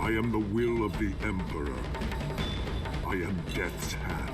I am the will of the Emperor. I am Death's hand.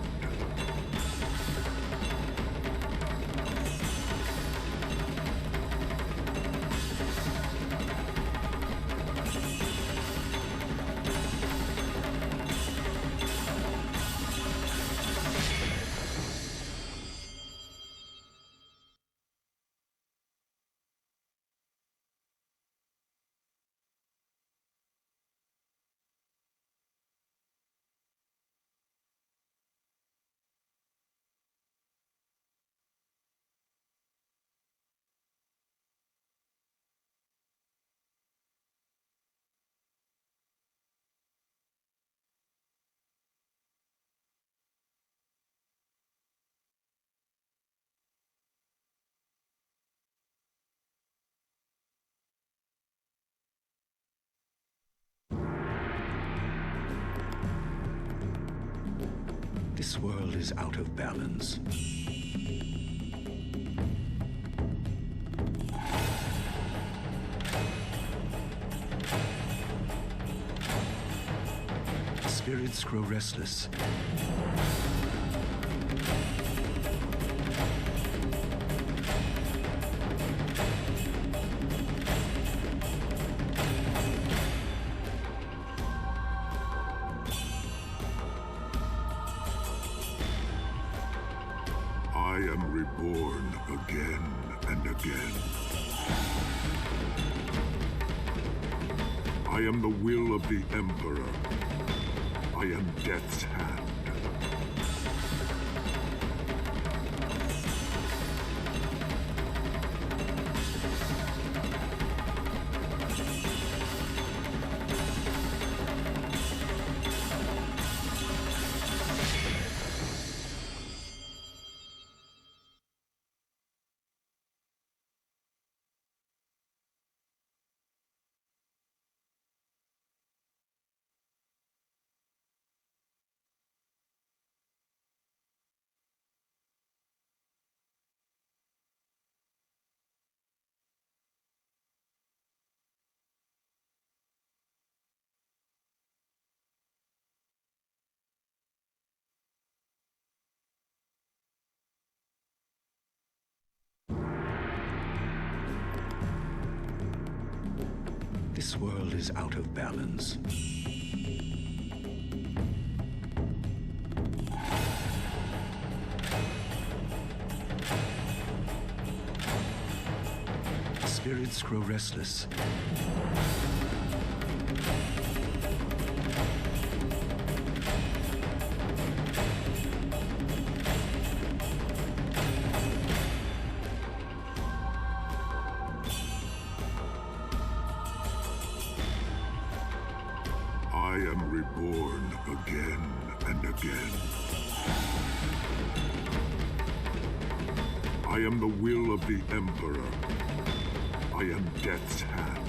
This world is out of balance. Spirits grow restless. I am reborn again and again. I am the will of the Emperor. I am Death's hand. This world is out of balance. Spirits grow restless. I am reborn again and again. I am the will of the Emperor. I am Death's hand.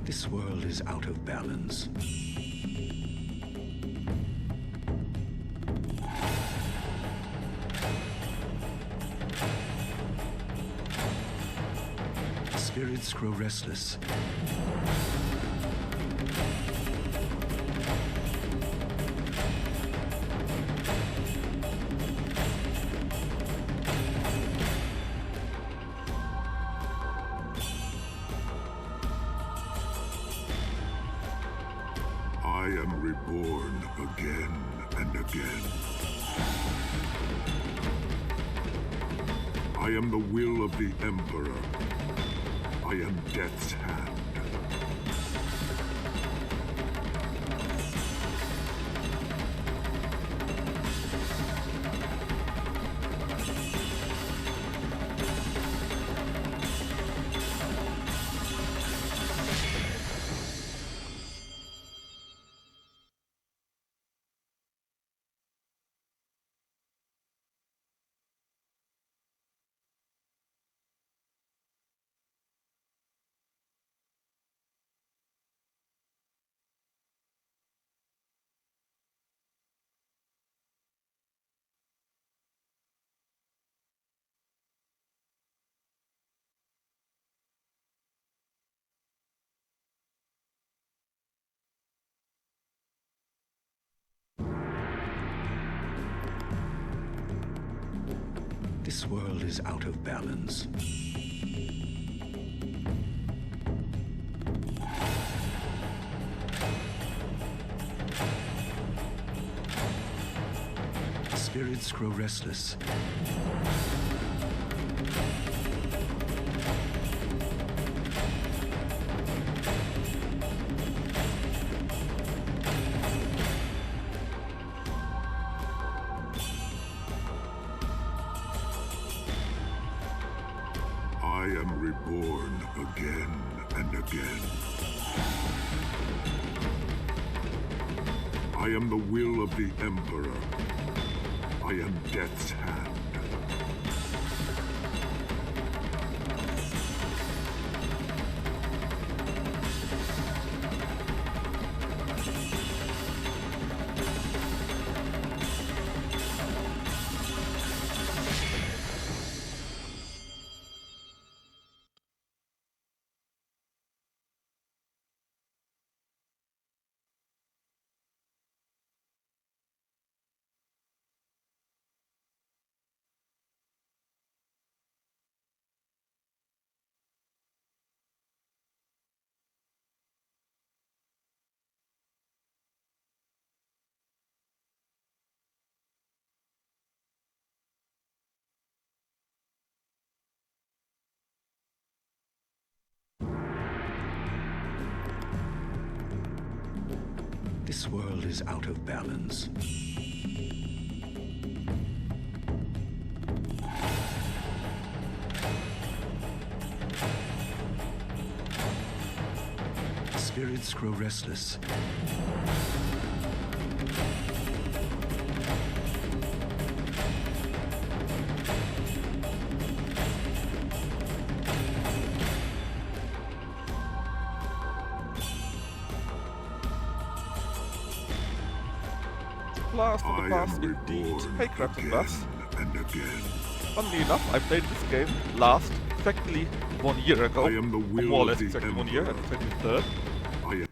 This world is out of balance. Spirits grow restless. I am reborn again and again. I am the will of the Emperor. I am Death's hand. This world is out of balance. Spirits grow restless. I am reborn again and again. I am the will of the Emperor. I am Death's hand. This world is out of balance. Spirits grow restless. Blast of the I past, am indeed. reborn Hey, Crabs and again Bass. and again. Funnily enough, I played this game last, exactly 1 year ago. I am the Or will more or of less the exactly 1 year, at Emperor. the 23rd. I am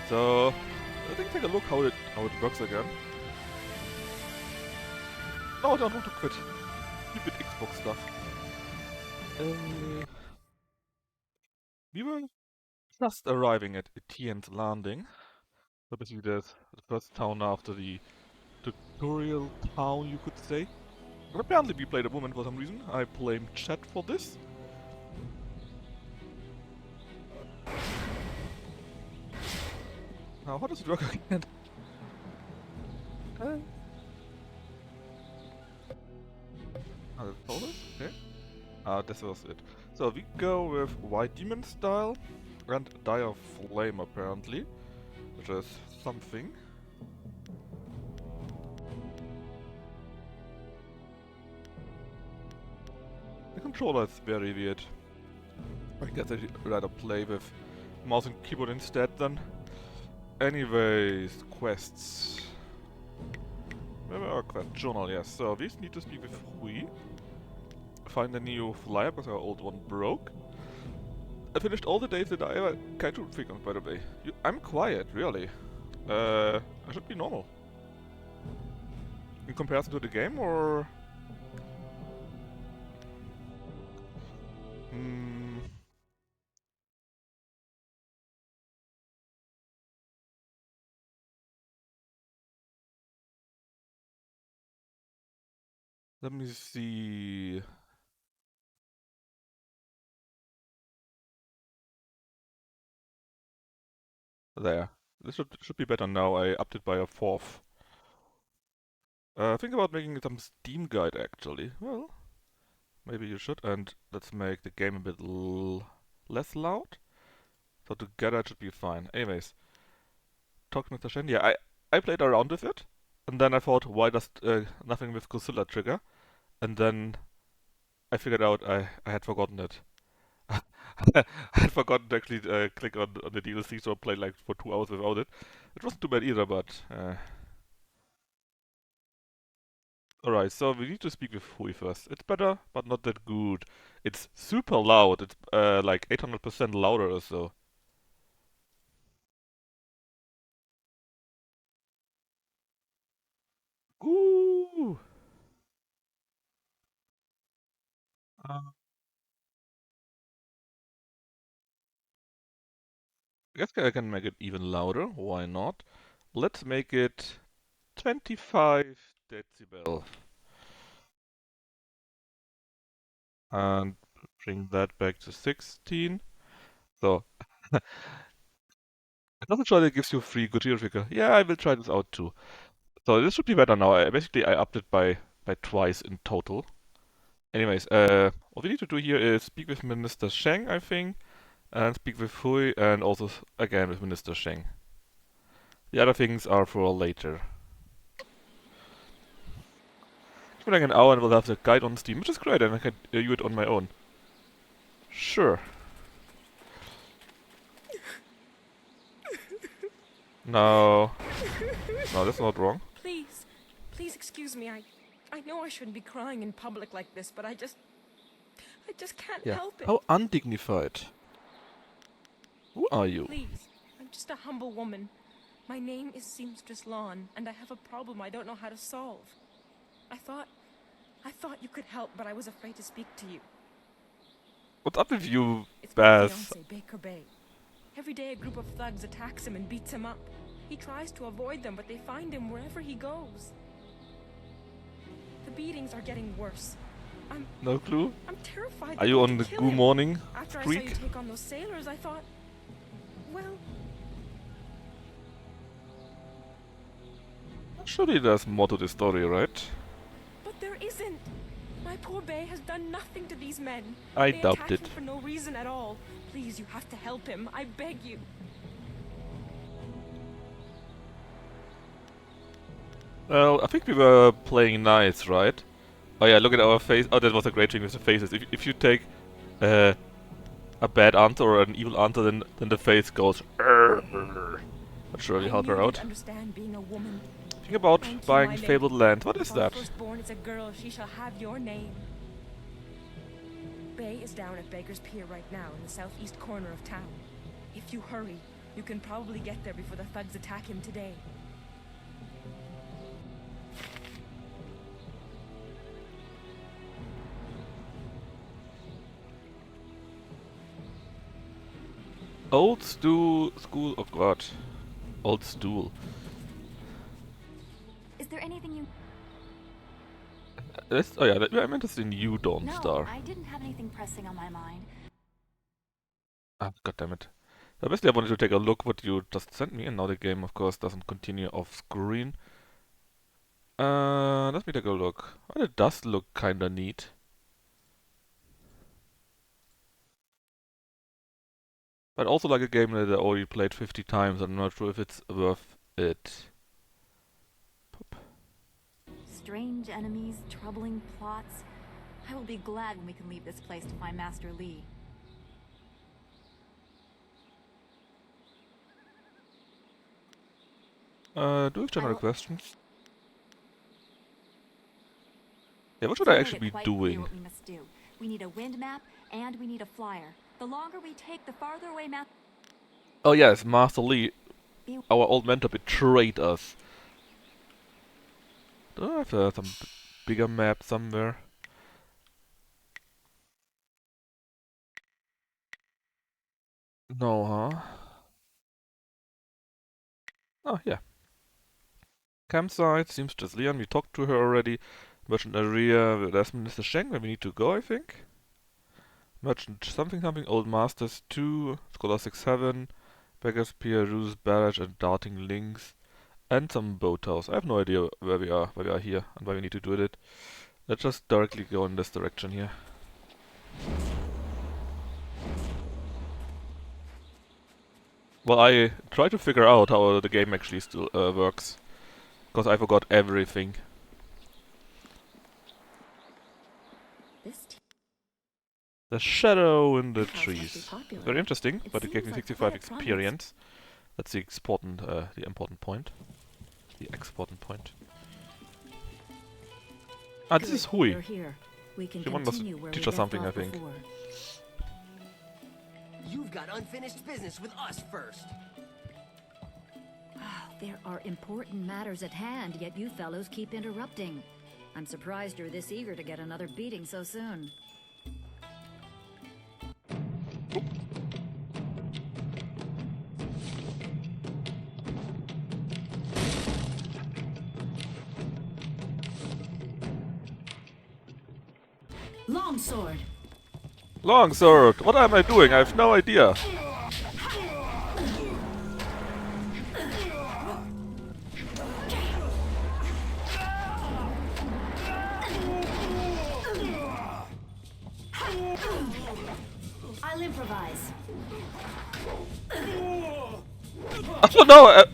So, I think take a look how it works again. No, I don't want to quit. Stupid Xbox stuff. We were just arriving at Tiens landing. So basically the first town after the tutorial town, you could say. And apparently we played a woman for some reason. I blame chat for this. Now, how does it work again? Uh, that's all this? Okay. This was it. So we go with White Demon style and Dire Flame apparently, which is something. The controller is very weird. I guess I'd rather play with mouse and keyboard instead then. Anyways, quests. Where were our quest? Journal, yes. So we need to speak with Hui. Find a new flyer because our old one broke. I finished all the days that I ever Kaiju figures, by the way. I'm quiet, really. I should be normal. In comparison to the game, or... Hmm... Let me see... There. This should be better now. I upped it by a fourth. Think about making some Steam guide actually. Well, maybe you should. And let's make the game a bit less loud. So together it should be fine. Anyways, talk to Mr. Shen. Yeah, I played around with it. And then I thought, why does nothing with Godzilla trigger? And then I figured out I had forgotten it. I had forgotten to actually click on the DLC, so I played like for 2 hours without it. It wasn't too bad either, but alright, so we need to speak with Hui first. It's better, but not that good. It's super loud. It's like 800% louder or so. Ooh. I guess I can make it even louder. Why not? Let's make it 25 decibel. And bring that back to 16. So, it doesn't show that it gives you free Gojira figure. Yeah, I will try this out too. So this should be better now. Basically, I upped it by twice in total. Anyways, what we need to do here is speak with Minister Sheng, I think, and speak with Hui, and also again with Minister Sheng. The other things are for later. It's been like an hour and we'll have the guide on Steam, which is great, and I can do it on my own. Sure. No. No, that's not wrong. Please, please excuse me. I know I shouldn't be crying in public like this, but I just can't help it. How undignified. Who are you? Please, I'm just a humble woman. My name is Seamstress Lawn, and I have a problem I don't know how to solve. I thought you could help, but I was afraid to speak to you. What's up with you, It's my Baz? fiancé, Baker Bay. Every day a group of thugs attacks him and beats him up. He tries to avoid them, but they find him wherever he goes. The beatings are getting worse. No clue? I'm terrified. Are you on the Goo Morning After I saw you streak? take on those sailors, I thought, well, Surely there's more to the story, right? but there isn't. My poor Bay has done nothing to these men. I They doubt attacked it. him for no reason at all. Please, you have to help him. I beg you. Well, I think we were playing nice, right? Oh yeah, look at our face. Oh, that was a great thing with the faces. If you take a bad answer or an evil answer, then the face goes. That should really help her out. Understand being a woman. Think about Thank you, buying my lady. fabled land. What is If our that? firstborn is a girl, she shall have your name. Bay is down at Baker's Pier right now in the southeast corner of town. If you hurry, you can probably get there before the thugs attack him today. Old school. Oh god, old stool. Is there anything you... Oh yeah, I'm interested in you, Dawn No, Star. I didn't have anything pressing on my mind. Ah, god damn it. So basically, I wanted to take a look what you just sent me, and now the game, of course, doesn't continue off screen. Let me take a look. Well, it does look kinda neat. But also like a game that I already played 50 times. I'm not sure if it's worth it. Pop. Strange enemies, troubling plots. I will be glad when we can leave this place to find Master Lee. Do we have general will- questions? Yeah, what should So I made actually it be quite clear doing? what we must do. We need a wind map, and we need a flyer. The longer we take, the farther away map... Oh yes, Master Lee, our old mentor, betrayed us. Do I have some bigger map somewhere? No, huh? Oh, yeah. Campsite, seems just Leon, we talked to her already. Merchant area, there's Minister Sheng, where we need to go, I think. Merchant something something, Old Masters 2, Scholar 6-7, Beggars Pier, Ruse Barrage, and Darting Links, and some boathouse. I have no idea where we are here, and why we need to do it. Let's just directly go in this direction here. Well, I try to figure out how the game actually still works, because I forgot everything. The shadow in the trees. Very interesting, but it gave me 65 experience. That's the important point. The exportant point. Ah, this is Hui. She wants to teach us something, I think. You've got unfinished business with us first. There are important matters at hand, yet you fellows keep interrupting. I'm surprised you're this eager to get another beating so soon. Longsword! Longsword! What am I doing? I have no idea. I'll improvise. Oh no!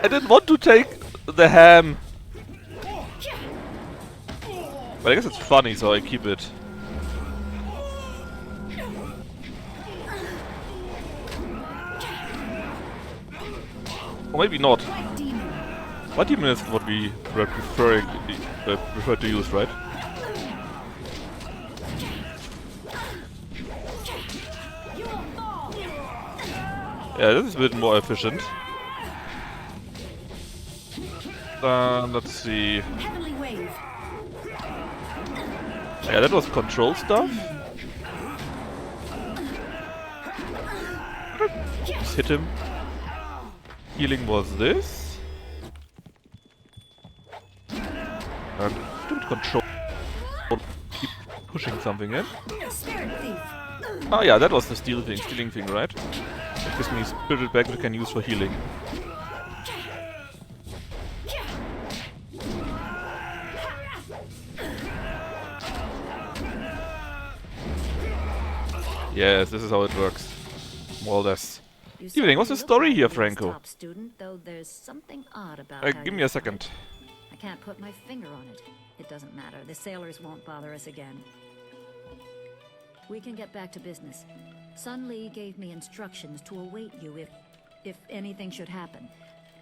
I didn't want to take the ham. But I guess it's funny, so I keep it. Or maybe not. White demon is what we were prefer to use, right? Yeah, this is a bit more efficient. Let's see. Yeah, that was control stuff. Just hit him. Healing was this. And stupid control. Keep pushing something in. Ah yeah, that was the stealing thing, right? That gives me spirit back we can use for healing. Yes, this is how it works. More or less. Evening, what's the story here, Franco? Student, though there's something odd about Give me a second. I can't put my finger on it. It doesn't matter. The sailors won't bother us again. We can get back to business. Sun Li gave me instructions to await you if anything should happen.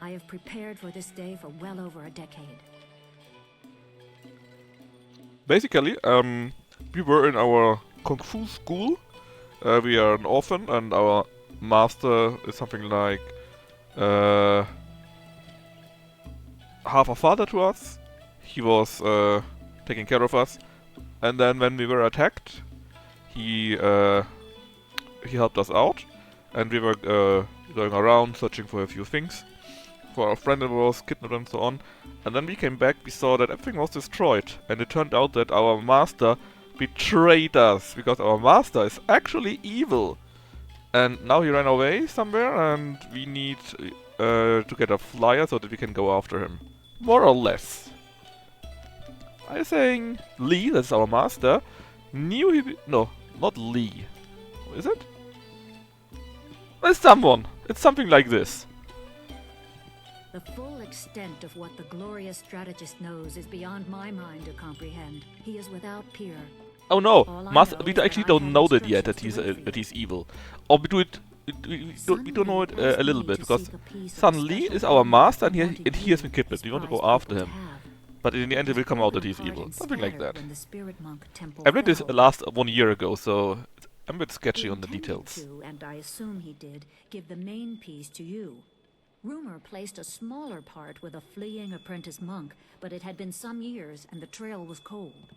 I have prepared for this day for well over a decade. Basically, we were in our Kung Fu school. We are an orphan, and our master is something like half a father to us. He was taking care of us, and then when we were attacked, he helped us out, and we were going around searching for a few things for our friend that was kidnapped and so on. And then we came back, we saw that everything was destroyed, and it turned out that our master betrayed us, because our master is actually evil. And now he ran away somewhere, and we need to get a flyer so that we can go after him. More or less. I'm saying Lee, that's our master, knew he... No, not Lee. Is it? It's someone. It's something like this. The full extent of what the glorious strategist knows is beyond my mind to comprehend. He is without peer. Oh no, Master, we actually don't know that yet, that he's evil. Or we do it. We don't know it a little bit, because Sun Li is our master, and he has been kidnapped. We want to go after him, but in the end it will come out that he's evil, something like that. I read this last 1 year ago, so I'm a bit sketchy on the details. And I assume he did give the main piece to you. Rumor placed a smaller part with a fleeing apprentice monk, but it had been some years, and the trail was cold.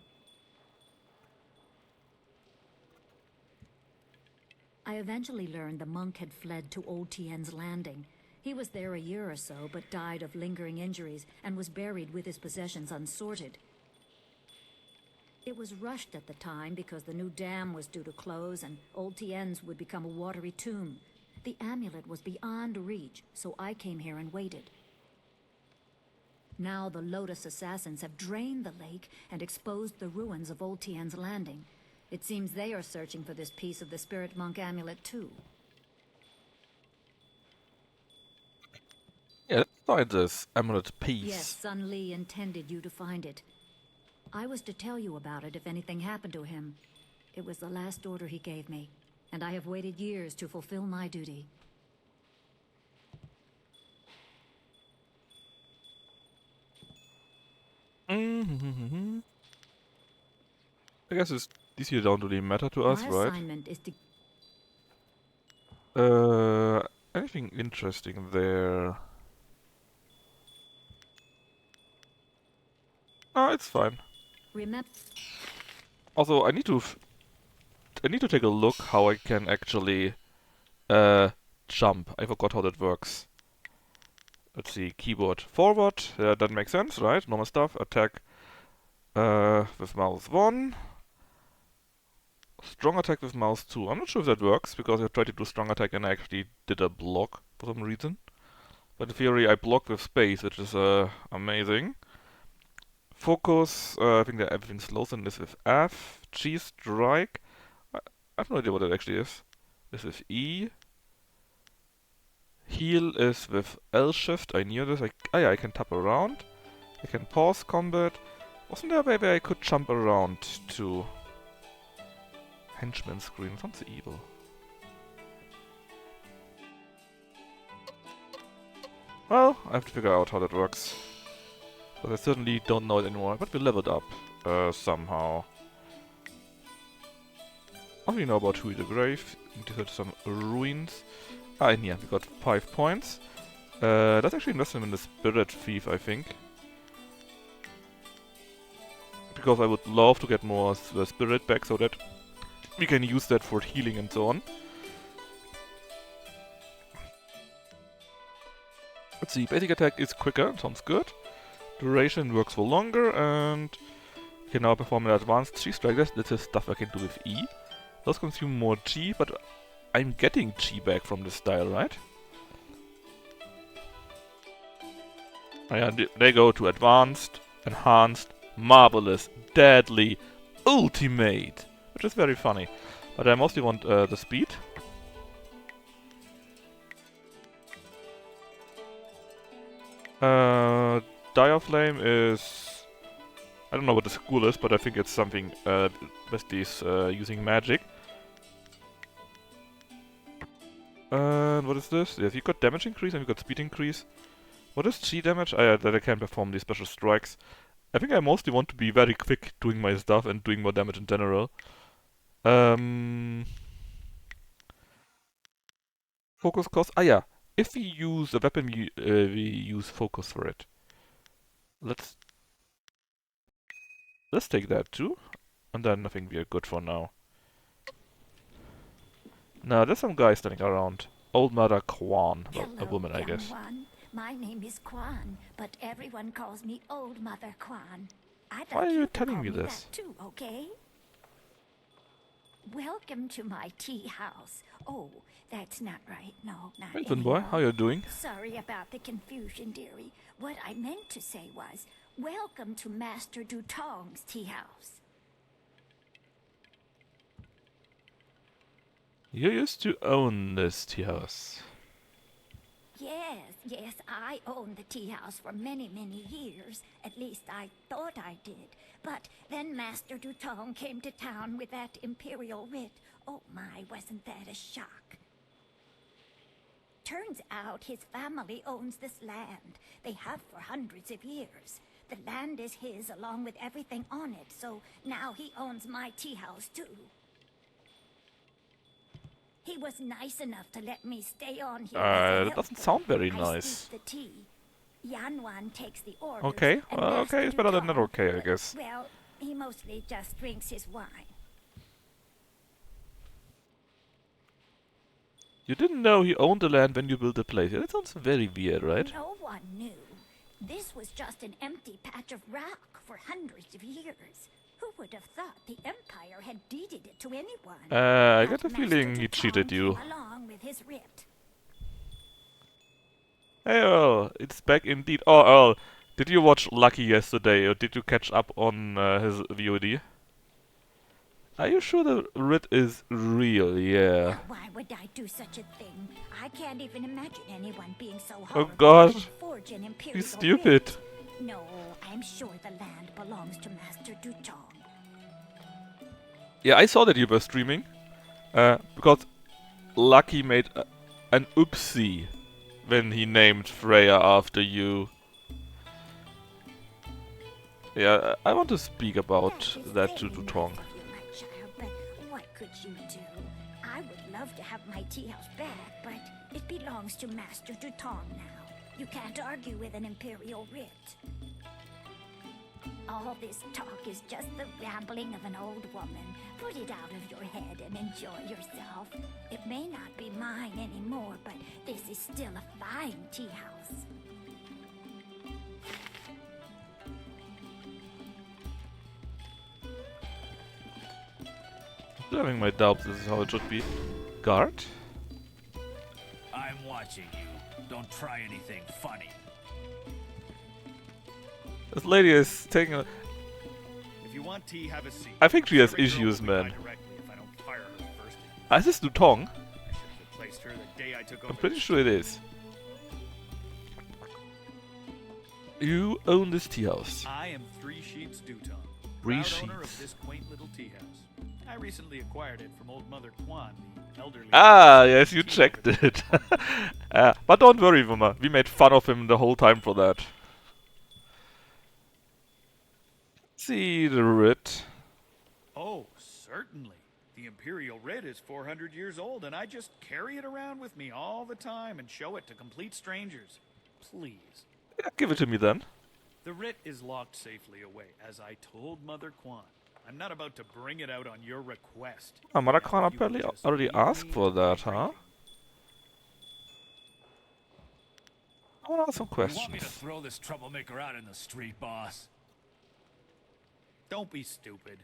I eventually learned the monk had fled to Old Tien's landing. He was there a year or so, but died of lingering injuries and was buried with his possessions unsorted. It was rushed at the time because the new dam was due to close and Old Tiens would become a watery tomb. The amulet was beyond reach, so I came here and waited. Now the Lotus assassins have drained the lake and exposed the ruins of Old Tien's landing. It seems they are searching for this piece of the Spirit Monk amulet too. Yeah, let's find this amulet piece. Yes, Sun Li intended you to find it. I was to tell you about it if anything happened to him. It was the last order he gave me, and I have waited years to fulfill my duty. I guess these here don't really matter to us, My right? assignment is to... Anything interesting there? No, it's fine. Remember... Also, I need to take a look how I can actually jump. I forgot how that works. Let's see, keyboard forward. That makes sense, right? Normal stuff. Attack with mouse 1. Strong attack with mouse 2. I'm not sure if that works, because I tried to do strong attack and I actually did a block for some reason. But in theory, I blocked with space, which is amazing. Focus, I think that everything slows in this with F. G strike. I have no idea what that actually is. This is E. Heal is with L shift. I knew this. Yeah, I can tap around. I can pause combat. Wasn't there a way where I could jump around to henchman screen? Sounds evil. Well, I have to figure out how that works. But I certainly don't know it anymore. But we leveled up somehow. What do we know about Hui the Grave? These are some ruins. Ah, and yeah, we got 5 points. Let's actually invest them in the Spirit Thief, I think. Because I would love to get more spirit back so that we can use that for healing and so on. Let's see, basic attack is quicker, sounds good. Duration works for longer, and can now perform an advanced G strike. This is stuff I can do with E. Does consume more G, but I'm getting G back from this style, right? Oh yeah, they go to advanced, enhanced, marvelous, deadly, ultimate, which is very funny. But I mostly want the speed. Dire Flame is... I don't know what the school is, but I think it's something with these using magic. And what is this? Yes, you got damage increase and you got speed increase. What is G damage? Ah, yeah, that I can perform these special strikes. I think I mostly want to be very quick doing my stuff and doing more damage in general. Focus cost. Ah, yeah. If we use a weapon, we use focus for it. Let's take that too. And then I think we are good for now. Now, there's some guy standing around. Old Mother Kwan. Well, a woman, I guess. One. My name is Kwan, but everyone calls me Old Mother Kwan. I'd Why like are you to telling call me this? that too, okay? Welcome to my tea house. Oh, that's not right. No, not Hey, boy, anymore. how you doing? Sorry about the confusion, dearie. What I meant to say was, welcome to Master Dutong's tea house. You used to own this tea house. Yes, I owned the tea house for many, many years. At least I thought I did. But then Master Dutong came to town with that imperial writ. Oh my, wasn't that a shock? Turns out his family owns this land. They have for hundreds of years. The land is his along with everything on it, so now he owns my tea house too. He was nice enough to let me stay on here. That doesn't sound very I nice. steep the tea. Yanwan takes the orders. Okay, and well, Master okay, it's better than Dutong, not okay, I guess. Well, he mostly just drinks his wine. You didn't know he owned the land when you built the place. Yeah, that sounds very weird, right? No one knew. This was just an empty patch of rock for hundreds of years. Who would have thought the Empire had deeded it to anyone? I But get a Master feeling he Dutong cheated you. came along with his writ. Hey Earl, it's back indeed. Oh Earl, did you watch Lucky yesterday or did you catch up on his VOD? Are you sure the writ is real? Yeah. Now, why would I do such a thing? I can't even imagine anyone being so Oh horrible gosh, as to forge an imperial he's stupid. writ. No, I'm sure the land belongs to Master Dutong. Yeah, I saw that you were streaming. Because Lucky made an oopsie when he named Freya after you. Yeah, I want to speak about that to Dutong. Nice of you, my child, but what could you do? I would love to have my tea house back, but it belongs to Master Dutong now. You can't argue with an imperial writ. All this talk is just the rambling of an old woman. Put it out of your head and enjoy yourself. It may not be mine anymore, but this is still a fine tea house. I'm having my doubts this is how it should be. Guard? I'm watching you. Don't try anything funny. This lady is taking a... If you want tea, have a seat. I think she has Every girl issues, will be man. mine directly if I don't fire her first. Is this Dutong? I should have replaced her the day I took over. I'm pretty sure it is. You own this tea house. I am Three Sheets Dutong, Three proud owner Sheets. of this quaint little tea house. I recently acquired it from old Mother Quan, the elderly. Ah, lady yes, who you tea checked over there. it. But don't worry, Wummer. We made fun of him the whole time for that. See the writ. Oh, certainly. The Imperial writ is 400 years old, and I just carry it around with me all the time and show it to complete strangers. Please. Yeah, give it to me then. The writ is locked safely away, as I told Mother Quan. I'm not about to bring it out on your request. Oh, Mother Now, Khan if you would apparently just already leave asked me for to my that, huh? drinking. I want to ask some You want me to questions. throw this troublemaker out in the street, boss? Don't be stupid.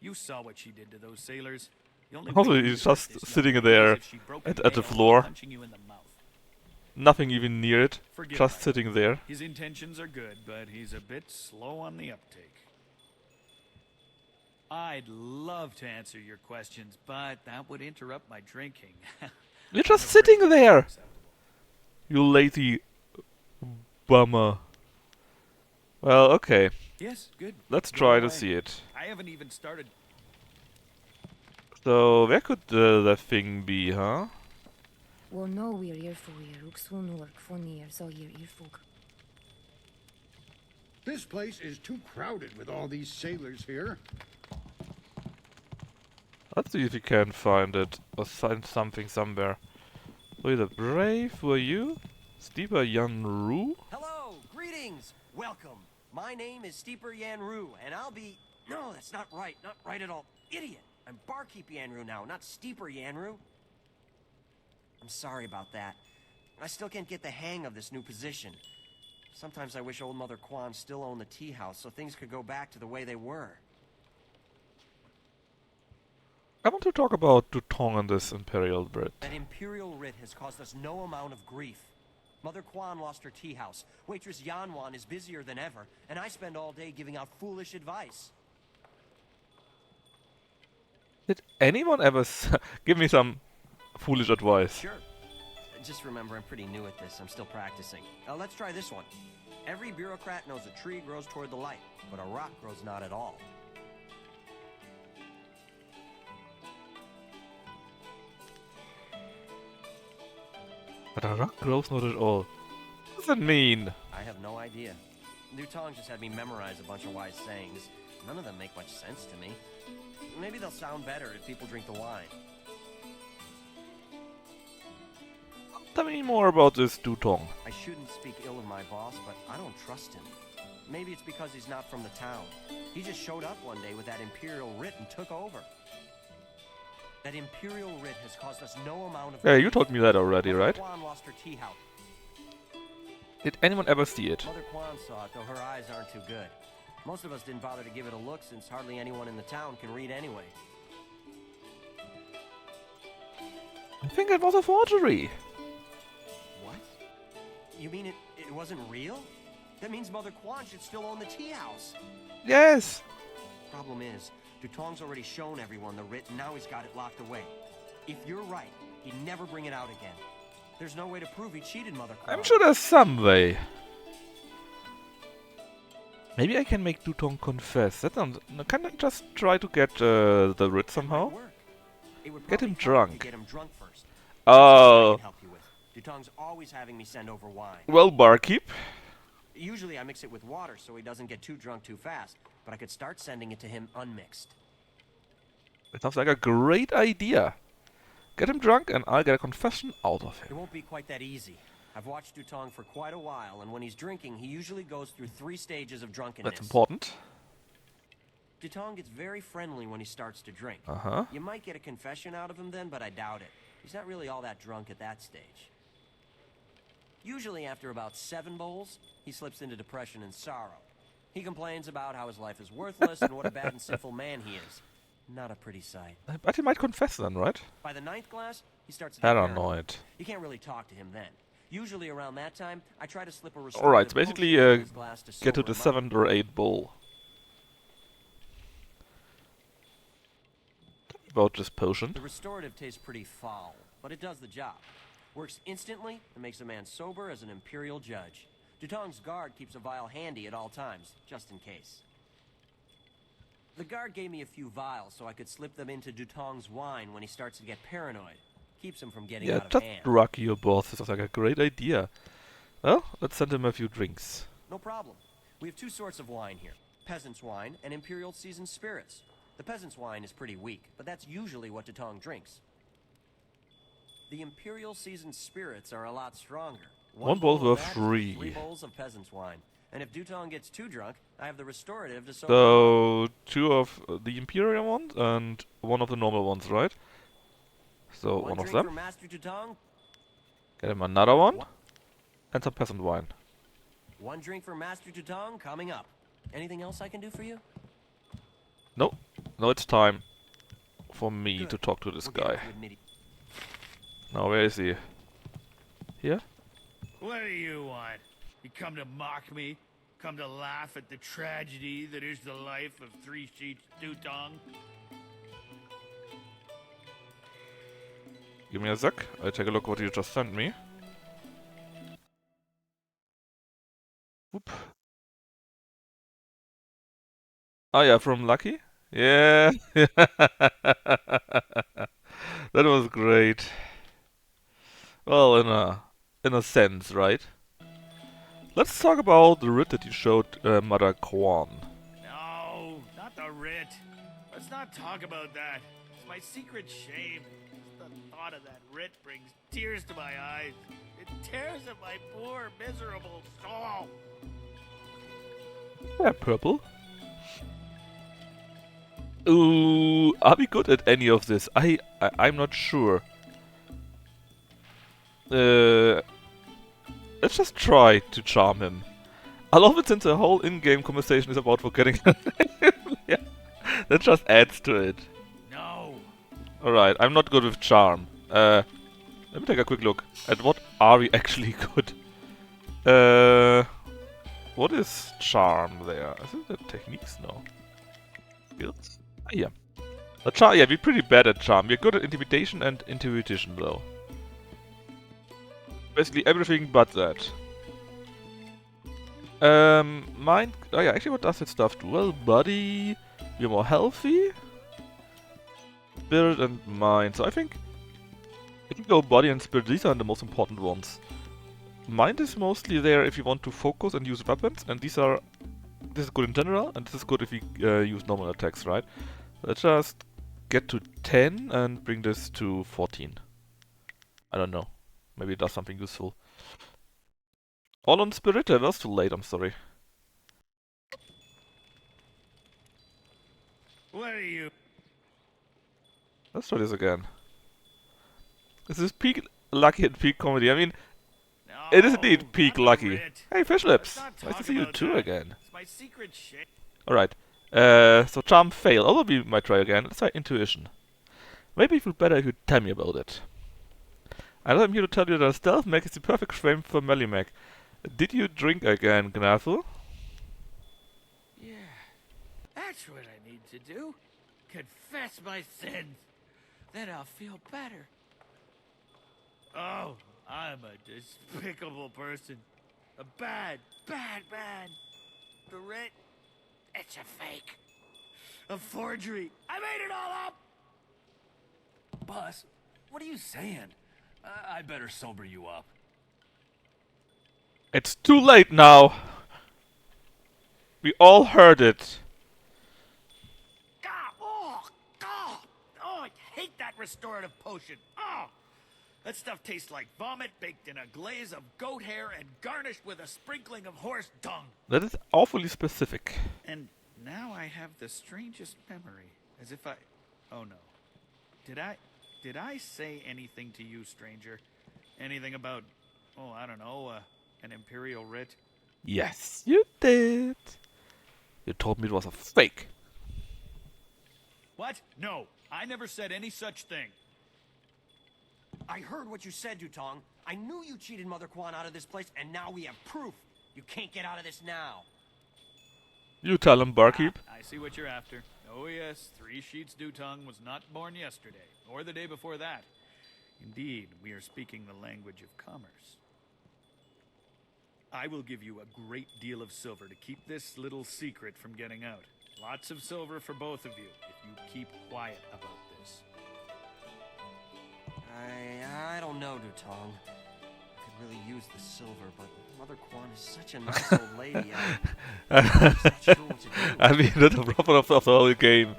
You saw what she did to those sailors. The only Also, way you he's could hurt just this young sitting lady there is if she broke a at the nail floor. punching you in the mouth. Nothing even near it. Forgive Just my sitting there. His intentions are good, but he's a bit slow on the uptake. I'd love to answer your questions, but that would interrupt my drinking. You're just sitting there! You lazy bummer. Well, okay. Yes, good. Let's Go try away. to see it. I haven't even started. So, where could the thing be, huh? Well, no, we're here for you. Uxun work for near, so you're fug. This place is too crowded with all these sailors here. Let's see if we can find it or find something somewhere. Were you the brave? Were you? Steeper Yanru? Hello, greetings, welcome. My name is Steeper Yanru, and I'll be... No, that's not right at all. Idiot! I'm Barkeep Yanru now, not Steeper Yanru. I'm sorry about that. I still can't get the hang of this new position. Sometimes I wish old Mother Quan still owned the tea house so things could go back to the way they were. I want to talk about Dutong and this Imperial Bread. That Imperial writ has caused us no amount of grief. Mother Quan lost her tea house. Waitress Yanwan is busier than ever, and I spend all day giving out foolish advice. Did anyone ever give me some foolish advice? Sure. Just remember, I'm pretty new at this. I'm still practicing. Let's try this one. Every bureaucrat knows a tree grows toward the light, but a rock grows not at all. But a rock grows not at all. What does that mean? I have no idea. Dutong just had me memorize a bunch of wise sayings. None of them make much sense to me. Maybe they'll sound better if people drink the wine. Tell me more about this Dutong. I shouldn't speak ill of my boss, but I don't trust him. Maybe it's because he's not from the town. He just showed up one day with that Imperial writ and took over. That Imperial writ has caused us no amount of... Yeah, you told me that already, Mother right? Quan lost her tea house. Did anyone ever see it? Mother Quan saw it, though her eyes aren't too good. Most of us didn't bother to give it a look since hardly anyone in the town can read anyway. I think it was a forgery. What? You mean it wasn't real? That means Mother Quan should still own the tea house. Yes. Problem is, Dutong's already shown everyone the writ and now he's got it locked away. If you're right, he'd never bring it out again. There's no way to prove he cheated Mother Quan. I'm sure there's some way. Maybe I can make Dutong confess. That sounds. Can I just try to get the writ somehow? Get him drunk. Get him drunk first. Oh. I can help you with. Dutong's always having me send over wine. Well, barkeep. Usually I mix it with water so he doesn't get too drunk too fast, but I could start sending it to him unmixed. That sounds like a great idea. Get him drunk and I'll get a confession out of It him. won't be quite that easy. I've watched Dutong for quite a while, and when he's drinking, he usually goes through 3 stages of drunkenness. That's important. Dutong gets very friendly when he starts to drink. Uh-huh. You might get a confession out of him then, but I doubt it. He's not really all that drunk at that stage. Usually after about 7 bowls, he slips into depression and sorrow. He complains about how his life is worthless and what a bad and sinful man he is. Not a pretty sight. But he might confess then, right? By the 9th glass, he starts to get paranoid. Paranoid. You can't really talk to him then. Usually around that time, I try to slip a Alright, so basically potion in his glass to get to sober the him up. 7th or 8th bowl. About this potion. The restorative tastes pretty foul, but it does the job. Works instantly and makes a man sober as an imperial judge. Dutong's guard keeps a vial handy at all times, just in case. The guard gave me a few vials so I could slip them into Dutong's wine when he starts to get paranoid. Keeps him from getting Yeah, out of just hand. drug your boss. This sounds like a great idea. Well, let's send him a few drinks. No problem. We have 2 sorts of wine here. Peasant's wine and imperial seasoned spirits. The peasant's wine is pretty weak, but that's usually what Dutong drinks. The imperial seasoned spirits are a lot stronger. One bowl of were that is free. 3 bowls of peasant's wine. And if Dutong gets too drunk, I have the restorative to sober him up. So, 2 of the Imperial ones and 1 of the normal ones, right? So, One one of drink them. for Master Dutong, Get him another one. And some peasant wine. 1 drink for Master Dutong coming up. Anything else I can do for you? No. No, it's time for me Good. to talk to this We'll get guy. into it, Now, where is he? Here? What do you want? You come to mock me? Come to laugh at the tragedy that is the life of Three Sheets Dutong? Give me a sec. I take a look what you just sent me. Whoop. Oh yeah, from Lucky? Yeah. That was great. Well, in a sense, right? Let's talk about the writ that you showed Mother Quan. No, not the writ. Let's not talk about that. It's my secret shame. The thought of that writ brings tears to my eyes. It tears at my poor, miserable soul. Yeah, purple. Ooh, are we good at any of this? I'm not sure. Let's just try to charm him. I love it since the whole in-game conversation is about forgetting. Yeah, that just adds to it. No. Alright, I'm not good with charm. Let me take a quick look at what are we actually good. What is charm there? Is it the techniques? No. Skills? Ah, yeah. Yeah, we're pretty bad at charm. We're good at intimidation and intuition though. Basically everything but that. Mind. Oh yeah, actually, what does that stuff do? Well, body. We're more healthy. Spirit and mind. So I think I can go body and spirit. These are the most important ones. Mind is mostly there if you want to focus and use weapons, and this is good in general, and this is good if you use normal attacks, right? Let's just get to 10 and bring this to 14. I don't know. Maybe it does something useful. All on Spirit? That was too late, I'm sorry. What are you? Let's try this again. This is peak lucky and peak comedy. I mean, it is indeed peak not the lucky. writ. Hey, Fish Let's Lips! not Nice to talk see you about too that. again. It's my secret shame. Alright. So charm fail. Although we might try again. Let's try intuition. Maybe it would be better if you tell me about it. I know I'm here to tell you that stealth mech is the perfect frame for melee mech. Did you drink again, Gnathel? Yeah, that's what I need to do. Confess my sins. Then I'll feel better. Oh, I'm a despicable person. A bad, bad man. The writ, it's a fake. A forgery. I made it all up! Boss, what are you saying? I better sober you up. It's too late now. We all heard it. God, oh, God. Oh, I hate that restorative potion. Oh, that stuff tastes like vomit baked in a glaze of goat hair and garnished with a sprinkling of horse dung. That is awfully specific. And now I have the strangest memory, as if I... Oh no. Did I say anything to you, stranger? Anything about, oh, I don't know, an imperial writ? Yes, you did. You told me it was a fake. What? No, I never said any such thing. I heard what you said, Dutong. I knew you cheated Mother Quan out of this place, and now we have proof. You can't get out of this now. You tell him, barkeep. I see what you're after. Oh yes, Three Sheets Dutong was not born yesterday, or the day before that. Indeed, we are speaking the language of commerce. I will give you a great deal of silver to keep this little secret from getting out. Lots of silver for both of you, if you keep quiet about this. I don't know, Dutong. I could really use the silver, but Mother Quan is such a nice old lady. I'm just not sure what to do. I mean, that's the problem of the whole game.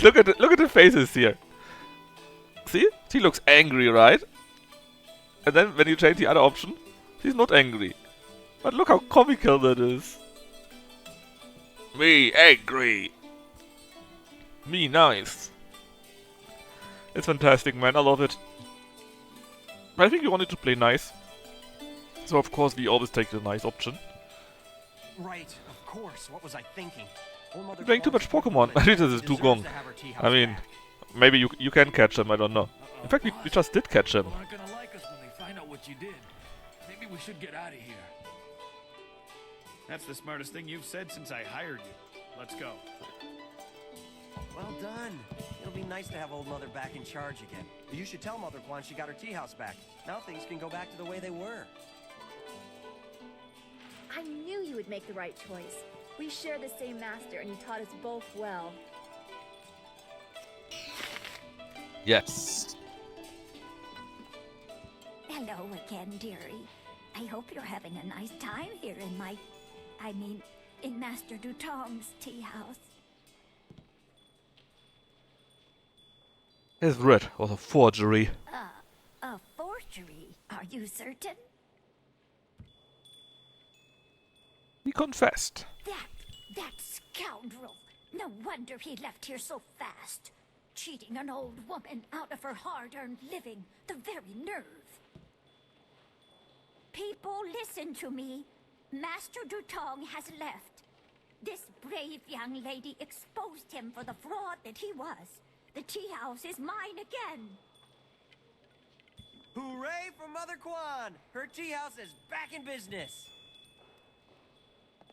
look at the faces here. See? She looks angry, right? And then when you change the other option, she's not angry. But look how comical that is. Me angry. Me nice. It's fantastic, man. I love it. I think you wanted to play nice. So of course we always take the nice option. Right, of course. What was I thinking? You're playing too much Pokemon. I think this is too gong. I mean, maybe you can catch them, I don't know. In fact, we just did catch them. Aren't gonna like us when they find out what you did. Maybe we should get out of here. That's the smartest thing you've said since I hired you. Let's go. Well done. It'll be nice to have old Mother back in charge again. You should tell Mother Quan she got her tea house back. Now things can go back to the way they were. I knew you would make the right choice. We share the same master, and he taught us both well. Yes. Hello again, dearie. I hope you're having a nice time here in Master Dutong's tea house. His writ was a forgery. A forgery? Are you certain? He confessed. That scoundrel! No wonder he left here so fast. Cheating an old woman out of her hard-earned living. The very nerve. People, listen to me. Master Dutong has left. This brave young lady exposed him for the fraud that he was. The tea house is mine again. Hooray for Mother Quan! Her tea house is back in business.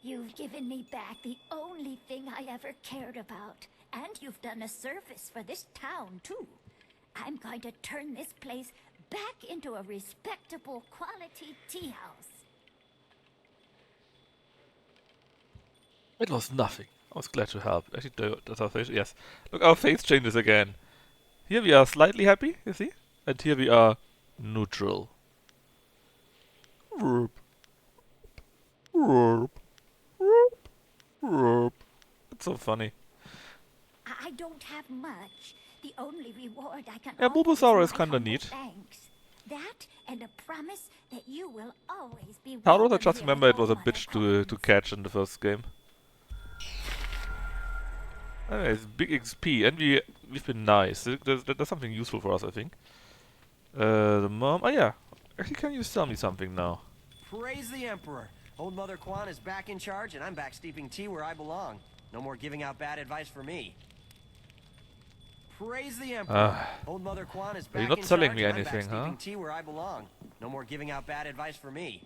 You've given me back the only thing I ever cared about. And you've done a service for this town, too. I'm going to turn this place back into a respectable quality tea house. It was nothing. I was glad to help. Actually, that's our face. Yes. Look, our face changes again. Here we are slightly happy, you see? And here we are neutral. Roop. Roop. Roop. Roop. It's so funny. I don't have much. The only reward I can Yeah, offer Bulbasaur is is my kinda humble neat. thanks. That and a promise that you will always be How I welcome just here remember at it was a Old bitch Mother to Quan's. catch in the first game. Anyways, big XP, and we've been nice. There's something useful for us, I think. The mom. Oh yeah. Actually, can you tell me something now? Praise the Emperor. Old Mother Kwan is back in charge, and I'm back steeping tea where I belong. No more giving out bad advice for me. Praise the Emperor. Old Mother Kwan is back you're not in selling charge, me and I'm anything, back huh? steeping tea where I belong. No more giving out bad advice for me.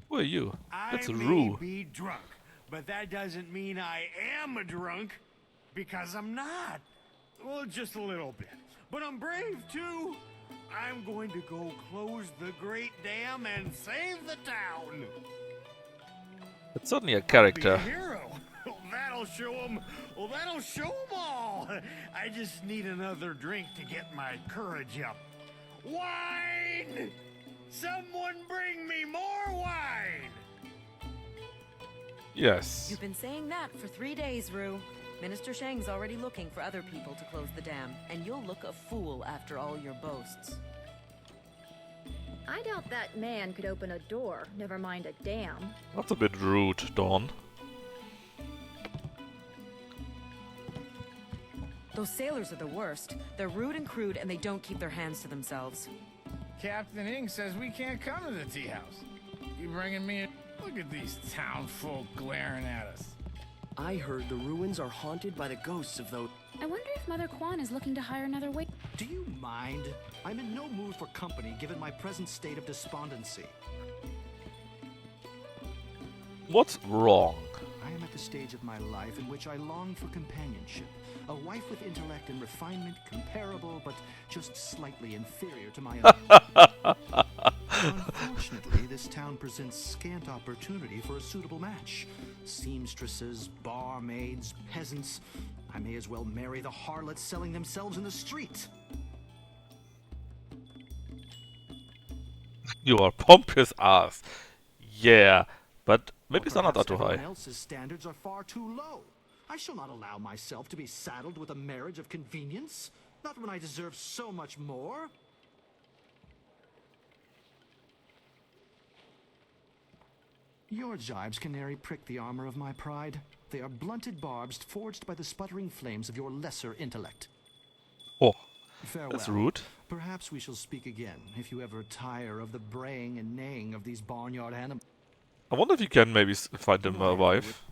Who are you? That's I may Rue. be drunk, but that doesn't mean I am a drunk, because I'm not. Well, just a little bit. But I'm brave, too. I'm going to go close the Great Dam and save the town. It's certainly a Be a character. hero. That'll show 'em. Well, that'll show 'em all. I just need another drink to get my courage up. Wine! Someone bring me more wine! Yes. You've been saying that for 3 days, Rue. Minister Shang's already looking for other people to close the dam, and you'll look a fool after all your boasts. I doubt that man could open a door, never mind a dam. That's a bit rude, Dawn. Those sailors are the worst. They're rude and crude, and they don't keep their hands to themselves. Captain Ing says we can't come to the tea house. You bringing me a... Look at these town folk glaring at us. I heard the ruins are haunted by the ghosts of those... I wonder if Mother Kwan is looking to hire another wait. Do you mind? I'm in no mood for company given my present state of despondency. What's wrong? I am at the stage of my life in which I long for companionship. A wife with intellect and refinement comparable, but just slightly inferior to my own. Unfortunately, this town presents scant opportunity for a suitable match. Seamstresses, barmaids, peasants. I may as well marry the harlots selling themselves in the street. You are pompous ass. Yeah, but maybe standards are too high. Everyone else's standards are far too low. I shall not allow myself to be saddled with a marriage of convenience, not when I deserve so much more. Your jibes, canary, prick the armor of my pride. They are blunted barbs forged by the sputtering flames of your lesser intellect. Oh, Farewell. that's rude. Perhaps we shall speak again, if you ever tire of the braying and neighing of these barnyard animals. I wonder if you can maybe find him a wife.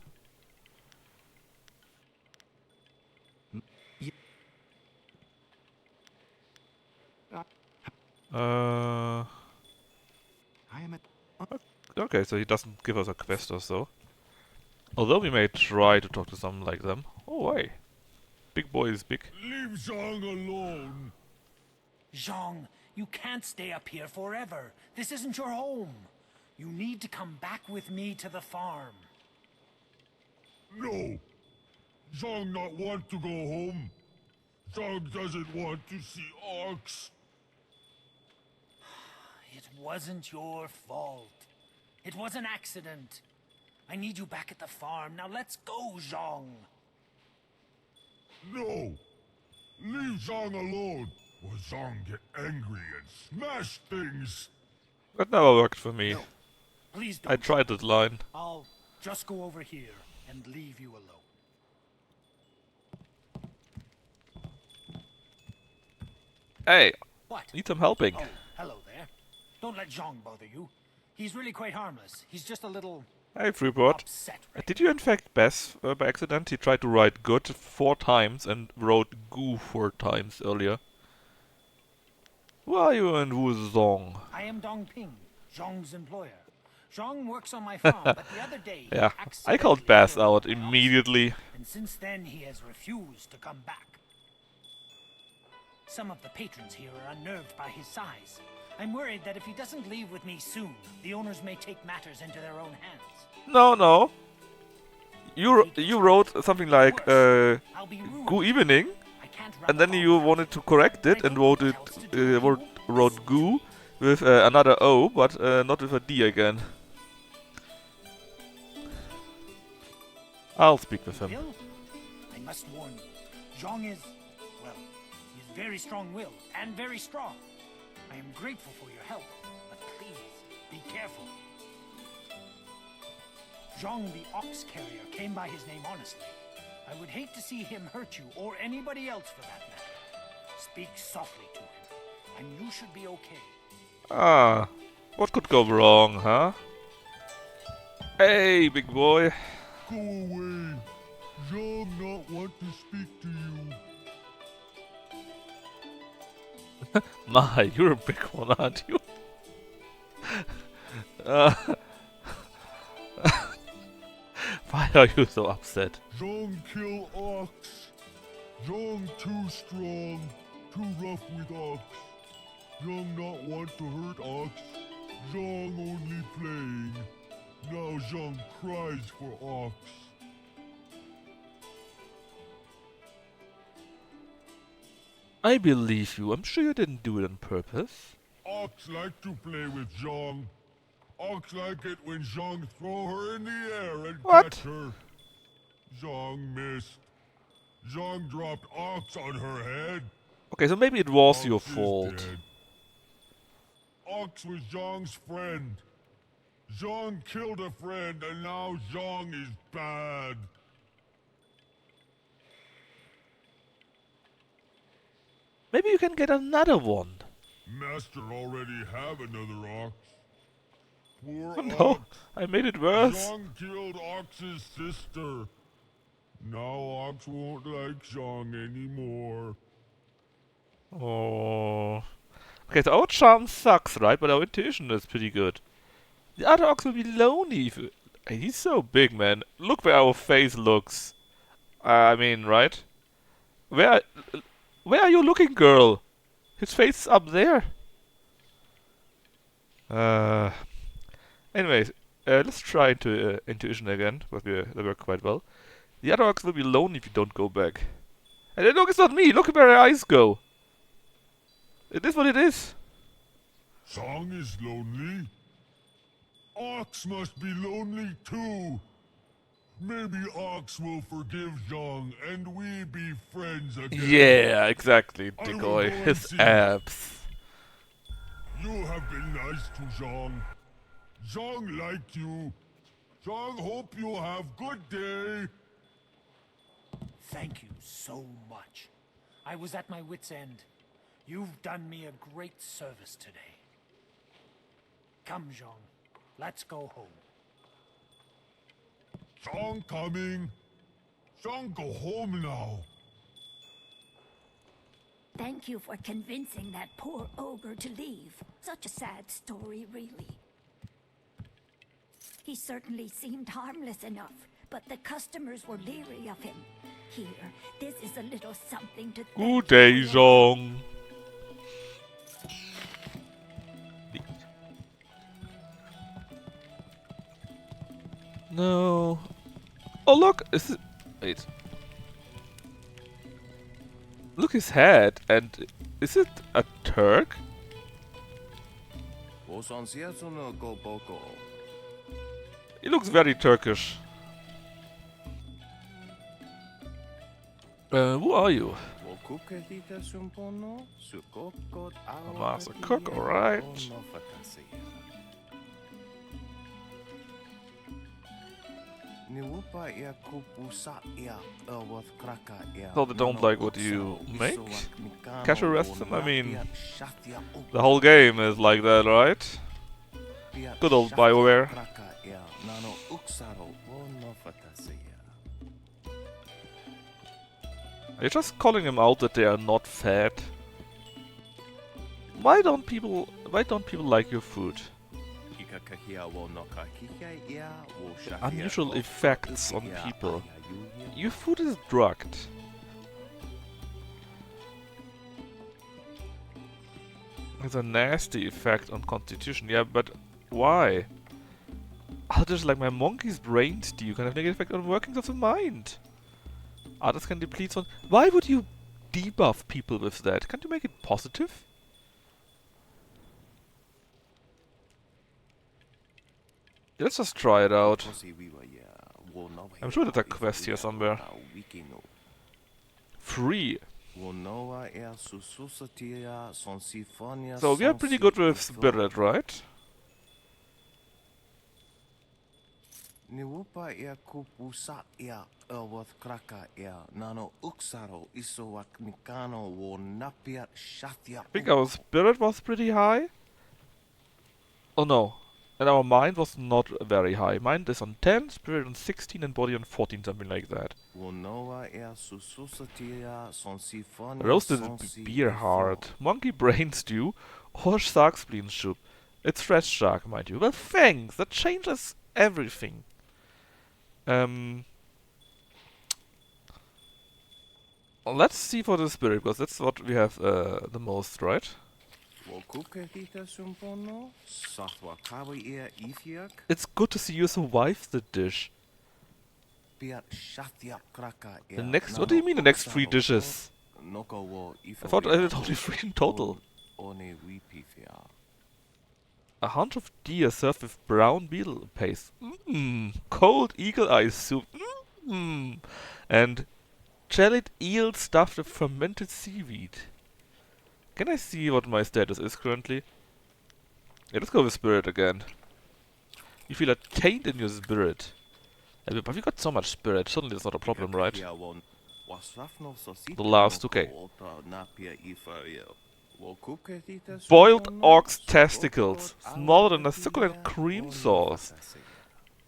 I am at... Okay, so he doesn't give us a quest or so. Although we may try to talk to someone like them. Oh, hey. Big boy is big. Leave Zhang alone. Zhang, you can't stay up here forever. This isn't your home. You need to come back with me to the farm. No. Zhang not want to go home. Zhang doesn't want to see orcs. It wasn't your fault. It was an accident. I need you back at the farm. Now let's go, Zhang. No. Leave Zhang alone, or Zhang get angry and smash things. That never worked for me. No. Please don't. I tried that line. I'll just go over here and leave you alone. Hey, What? need some helping. Oh, hello there. Don't let Zhang bother you. He's really quite harmless. He's just a little Hey, Freeport. upset. Did you infect Bess by accident? He tried to write good 4 times and wrote goo 4 times earlier. Who are you and who is Zhong? I am Dong Ping, Zhang's employer. Zhang works on my farm, but the other day he Yeah, I accidentally called Bess killed out one of my oxen, immediately. and since then he has refused to come back. Some of the patrons here are unnerved by his size. I'm worried that if he doesn't leave with me soon, the owners may take matters into their own hands. No. You wrote something like I'll be rude. goo evening, I can't and run then the you farm. wanted to correct it and wrote goo with another O, but not with a D again. I'll speak with him. Bill, I must warn you, Zhang is, well, he's very strong-willed and very strong. I am grateful for your help, but please, be careful. Zhang the ox carrier came by his name honestly. I would hate to see him hurt you or anybody else for that matter. Speak softly to him. and you should be okay. Ah, what could go wrong, huh? Hey, big boy. Go away. Zhang not want to speak to you. My, you're a big one, aren't you? uh, why are you so upset? Zhang kill ox. Zhang too strong, too rough with ox. Zhang not want to hurt ox. Zhang only playing. Now Zhang cries for ox. I believe you. I'm sure you didn't do it on purpose. Ox like to play with Zhang. Ox like it when Zhang throw her in the air and catch her. Zhang missed. Zhang dropped Ox on her head. Okay, so maybe it was Ox your is fault. dead. Ox was Zhang's friend. Zhang killed a friend and now Zhang is bad. Maybe you can get another one. Master already have another Ox. Poor Oh no, Ox. I made it worse. Zhang killed Ox's sister. Now Ox won't like Zhang anymore. Oh. Okay, so our charm sucks, right? But our intuition is pretty good. The other ox will be lonely. He's so big, man. Look where our face looks. I mean, right? Where are you looking, girl? His face is up there. Anyways, let's try intuition again, because they work quite well. The other ox will be lonely if you don't go back. And then look, it's not me. Look where her eyes go. It is what it is. Zhang is lonely. Ox must be lonely too. Maybe Ox will forgive Zhang and we be friends again. Yeah, exactly, I will decoy. go and His see. abs. You have been nice to Zhang. Zhang like you. Zhang hope you have good day. Thank you so much. I was at my wit's end. You've done me a great service today. Come, Zhang. Let's go home. Zhang coming. Zhang go home now. Thank you for convincing that poor ogre to leave. Such a sad story, really. He certainly seemed harmless enough, but the customers were leery of him. Here, this is a little something to thank Good day, you for your- Zhang. No. Oh look, is it? Wait. Look his head, and is it a Turk? He looks very Turkish. Who are you? A master cook, alright. So they don't like what you make? Casual restaurant? I mean, the whole game is like that, right? Good old BioWare. Are you just calling them out that they are not fat? Why don't people like your food? Unusual effects on people. Your food is drugged. It's a nasty effect on constitution. Yeah, but why? Others like my monkey's brain stew can have negative effect on workings of the mind. Others can deplete one. Why would you debuff people with that? Can't you make it positive? Let's just try it out. I'm sure there's a quest here somewhere. Free. So we are pretty good with Spirit, right? Niwupa ia kupu sa ia elwath kraka ia nano uksaro isowak nikano wo napia shathia. I think our spirit was pretty high. Oh no. And our mind was not very high. Mind is on 10, spirit on 16, and body on 14, something like that. Roasted beer heart, monkey brain stew, or shark spleen soup. It's fresh shark, mind you. Well, thanks! That changes everything. Let's see for the spirit, because that's what we have the most, right? It's good to see you survive the dish. The next... What do you mean the next 3 dishes? I thought I had only 3 in total. A hunch of deer served with brown beetle paste. Cold eagle eye soup. And jellied eel stuffed with fermented seaweed. Can I see what my status is currently? Yeah, let's go with spirit again. You feel a taint in your spirit. But we got so much spirit, suddenly it's not a problem, right? The last, okay. Boiled ox testicles, smothered in a succulent cream sauce.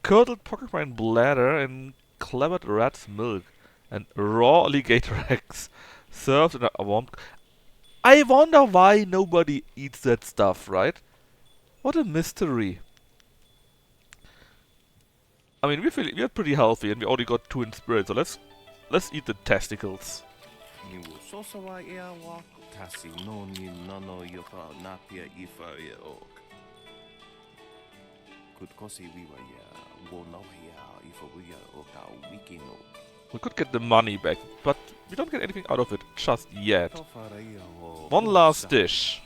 Curdled porcupine bladder in clabbered rat's milk. And raw alligator eggs, served in a warm... I wonder why nobody eats that stuff, right? What a mystery. I mean, we're pretty healthy, and we already got 2 in spirit, so let's eat the testicles. We could get the money back, but we don't get anything out of it just yet. One last dish.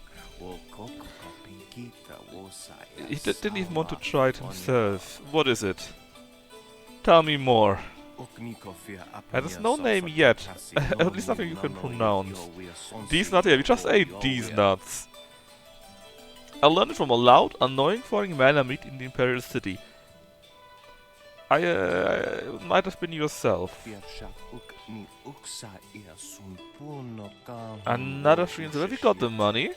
He didn't even want to try it himself. What is it? Tell me more. And there's no name yet. At least nothing you can pronounce. These nuts, yeah, we just ate these nuts. I learned it from a loud, annoying foreign man I meet in the Imperial City. Might have been yourself. Another 3. So we got the money.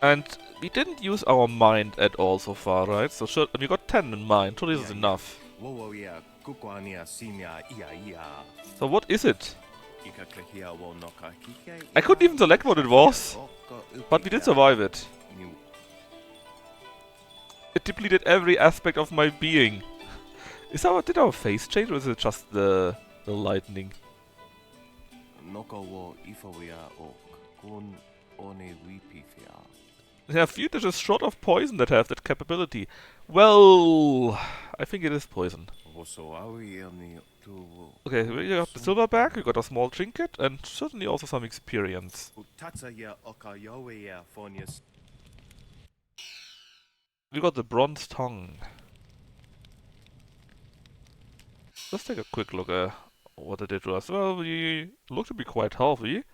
And we didn't use our mind at all so far, right? So we got 10 in mind, so this is enough. So what is it? I couldn't even select what it was, but we did survive it. It depleted every aspect of my being. Did our face change, or is it just the lightning? There are few dishes short of poison that have that capability. Well, I think it is poison. Okay, we got the silver bag, we got a small trinket, and certainly also some experience. We got the bronze tongue. Let's take a quick look at what it did to us. Well, we look to be quite healthy.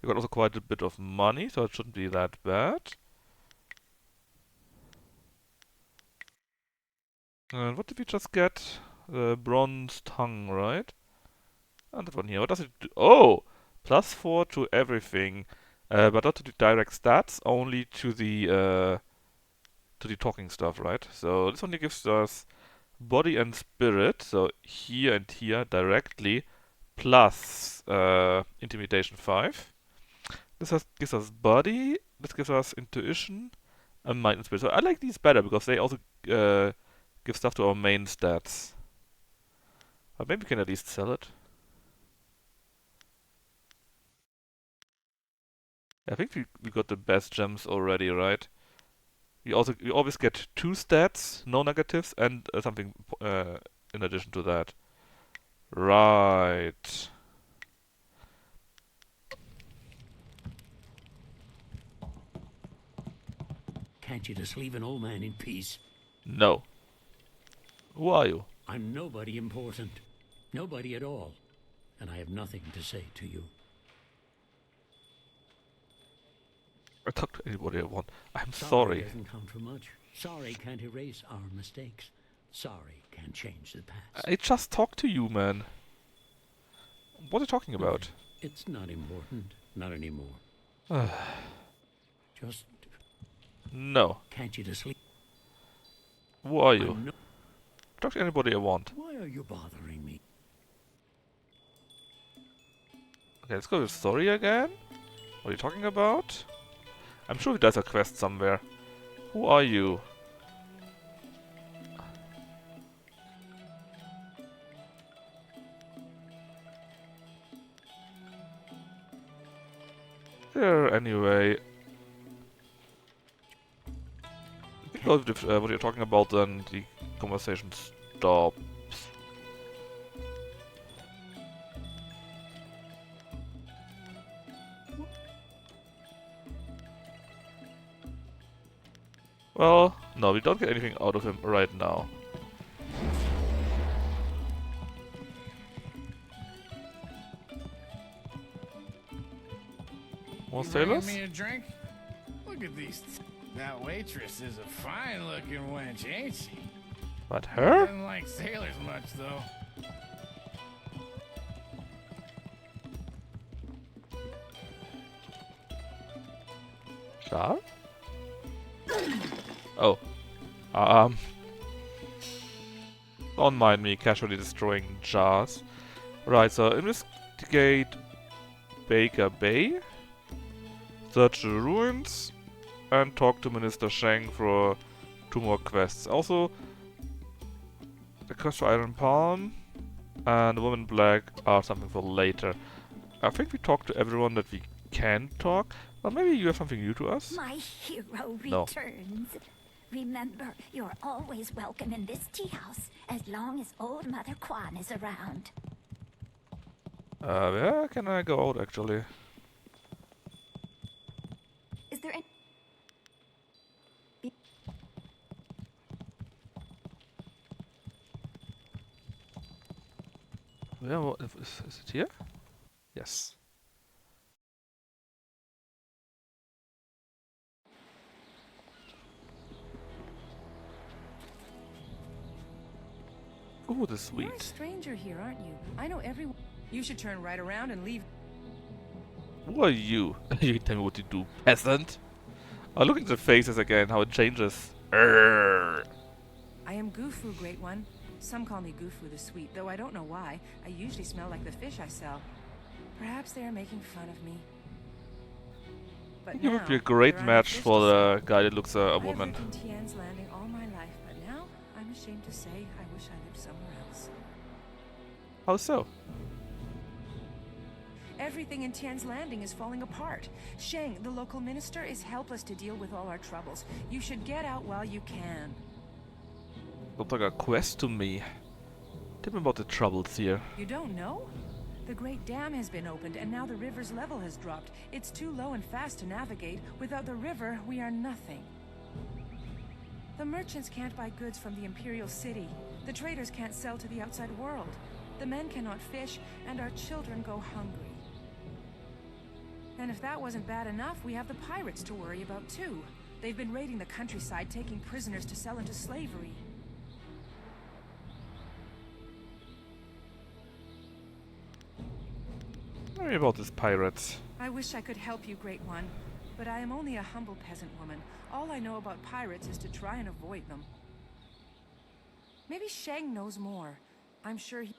We got also quite a bit of money, so it shouldn't be that bad. And what did we just get? The bronze tongue, right? And that one here. What does it do? Oh! +4 to everything. But not to the direct stats, only to the talking stuff, right? So this only gives us body and spirit, so here and here directly, plus intimidation 5. This gives us body, this gives us intuition, and mind and spirit. So I like these better, because they also give stuff to our main stats. But maybe we can at least sell it. I think we got the best gems already, right? We always get 2 stats, no negatives, and something in addition to that. Right. Can't you just leave an old man in peace? No. Who are you? I'm nobody important. Nobody at all. And I have nothing to say to you. I talk to anybody I want. I'm Sorry sorry. doesn't count for much. Sorry can't erase our mistakes. Sorry can't change the past. I just talked to you, man. What are you talking about? It's not important. Not anymore. Just... No. Can't you just sleep? Who are you? I'm Talk to anybody I want. Why are you bothering me? Okay, let's go to the story again. What are you talking about? I'm sure there's a quest somewhere. Who are you? Here, anyway. Because if, what you're talking about, then the conversation stops. Well, no, we don't get anything out of him right now. More You sailors? bringing me a drink? Look at these. That waitress is a fine-looking wench, ain't she? But her? Doesn't like sailors much, though. Jar? Oh. Don't mind me casually destroying jars. Right, so investigate Baker Bay, search the ruins, and talk to Minister Sheng for 2 more quests. Also, the quest for Iron Palm and the Woman in Black are something for later. I think we talked to everyone that we can talk. Well, maybe you have something new to us? My hero No. returns. Remember, you're always welcome in this tea house as long as old Mother Kwan is around. Where can I go out, actually? Is there any... Where, is it here? Yes. Ooh, the You're a sweet. stranger here, aren't you? I know everyone. You should turn right around and leave. Who are you? You can tell me what to do, peasant. Oh, look at the faces again, how it changes. Urgh. I am Gufu, Great One. Some call me Gufu the Sweet, though I don't know why. I usually smell like the fish I sell. Perhaps they are making fun of me. But You now, would be a great there are no match fish for to the sell. guy that looks a I have woman. lived in Tien's Landing all my life, but now I'm ashamed to say I wish I lived somewhere else. How so? Everything in Tien's Landing is falling apart. Sheng, the local minister, is helpless to deal with all our troubles. You should get out while you can. Looks like a quest to me. Tell me about the troubles here. You don't know? The Great Dam has been opened, and now the river's level has dropped. It's too low and fast to navigate. Without the river, we are nothing. The merchants can't buy goods from the Imperial City. The traders can't sell to the outside world. The men cannot fish, and our children go hungry. And if that wasn't bad enough, we have the pirates to worry about too. They've been raiding the countryside, taking prisoners to sell into slavery. Tell me about these pirates. I wish I could help you, Great One, but I am only a humble peasant woman. All I know about pirates is to try and avoid them. Maybe Sheng knows more. I'm sure he...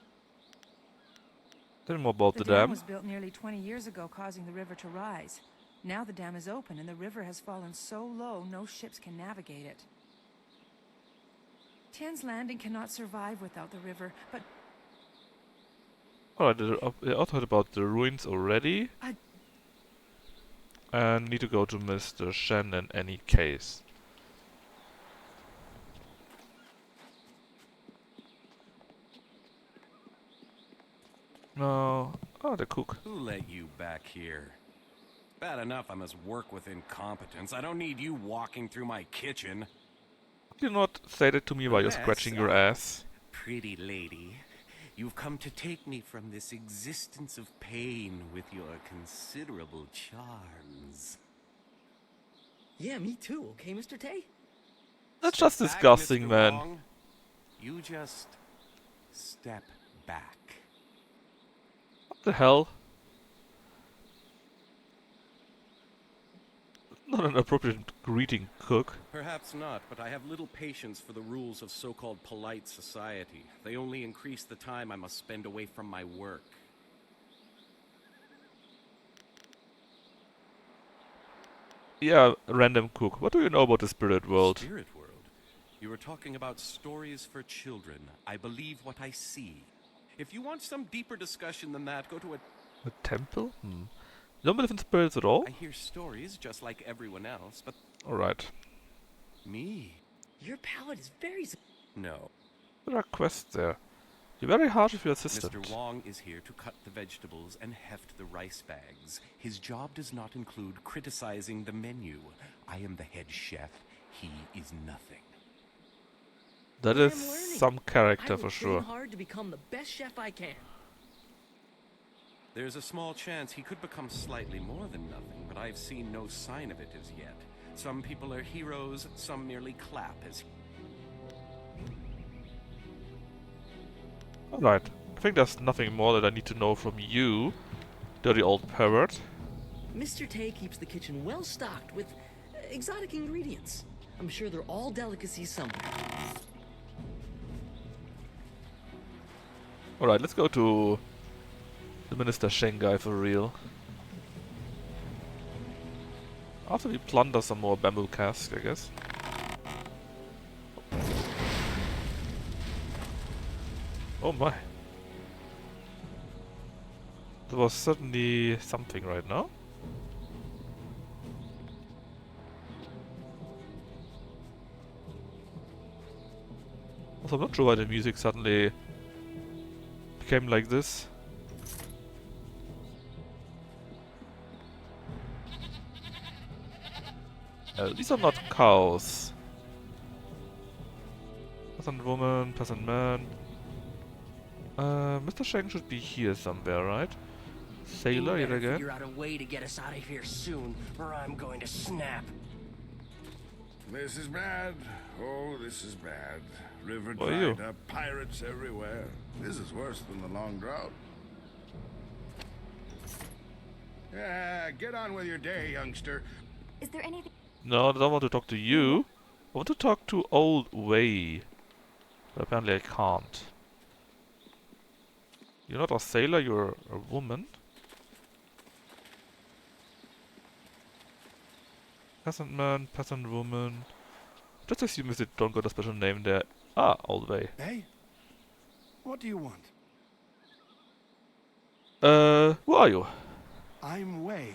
Tell me more about the The dam dam. was built nearly 20 years ago, causing the river to rise. Now the dam is open, and the river has fallen so low no ships can navigate it. Tien's Landing cannot survive without the river, but... Alright, I also heard about the ruins already. And need to go to Mr. Shen in any case. No. Oh, the cook. Who let you back here? Bad enough I must work with incompetence. I don't need you walking through my kitchen. You not say that to me while you're scratching your ass. Pretty lady, you've come to take me from this existence of pain with your considerable charms. Yeah, me too, okay, Mr. Tay? That's just Step back, disgusting, Mr. man. Wong. You just step back. What the hell? Not an appropriate greeting, cook. Perhaps not, but I have little patience for the rules of so-called polite society. They only increase the time I must spend away from my work. Yeah, random cook. What do you know about the spirit world? Spirit world? You were talking about stories for children. I believe what I see. If you want some deeper discussion than that, go to a temple? You don't believe in spirits at all? I hear stories just like everyone else, but Alright. me? Your palate is very... No. There are quests there. You're very harsh with your assistant. Mr. Wong is here to cut the vegetables and heft the rice bags. His job does not include criticizing the menu. I am the head chef. He is nothing. That is some character for I sure. will train hard to become the best chef I can. There's a small chance he could become slightly more than nothing, but I've seen no sign of it as yet. Some people are heroes, some merely clap as... Alright. I think there's nothing more that I need to know from you, dirty old pervert. Mr. Tay keeps the kitchen well stocked with exotic ingredients. I'm sure they're all delicacies somewhere. Alright, let's go to the Minister Sheng guy for real. After we plunder some more bamboo casks, I guess. Oh my. There was certainly something right now. Also, I'm not sure why the music suddenly became like this. These are not cows. Peasant woman, peasant man. Mr. Sheng should be here somewhere, right? Sailor, yet again. Figure out a way to get us out of here soon, or I'm going to snap. This is bad. Oh, this is bad. River Who are you? dried up, pirates everywhere. This is worse than the long drought. Yeah, get on with your day, youngster. Is there anything... No, I don't want to talk to you. I want to talk to Old Wei. But apparently I can't. You're not a sailor, you're a woman. Peasant man, peasant woman. Just assume if they don't got a special name there. Ah, Old Wei. Hey? What do you want? Who are you? I'm Wei.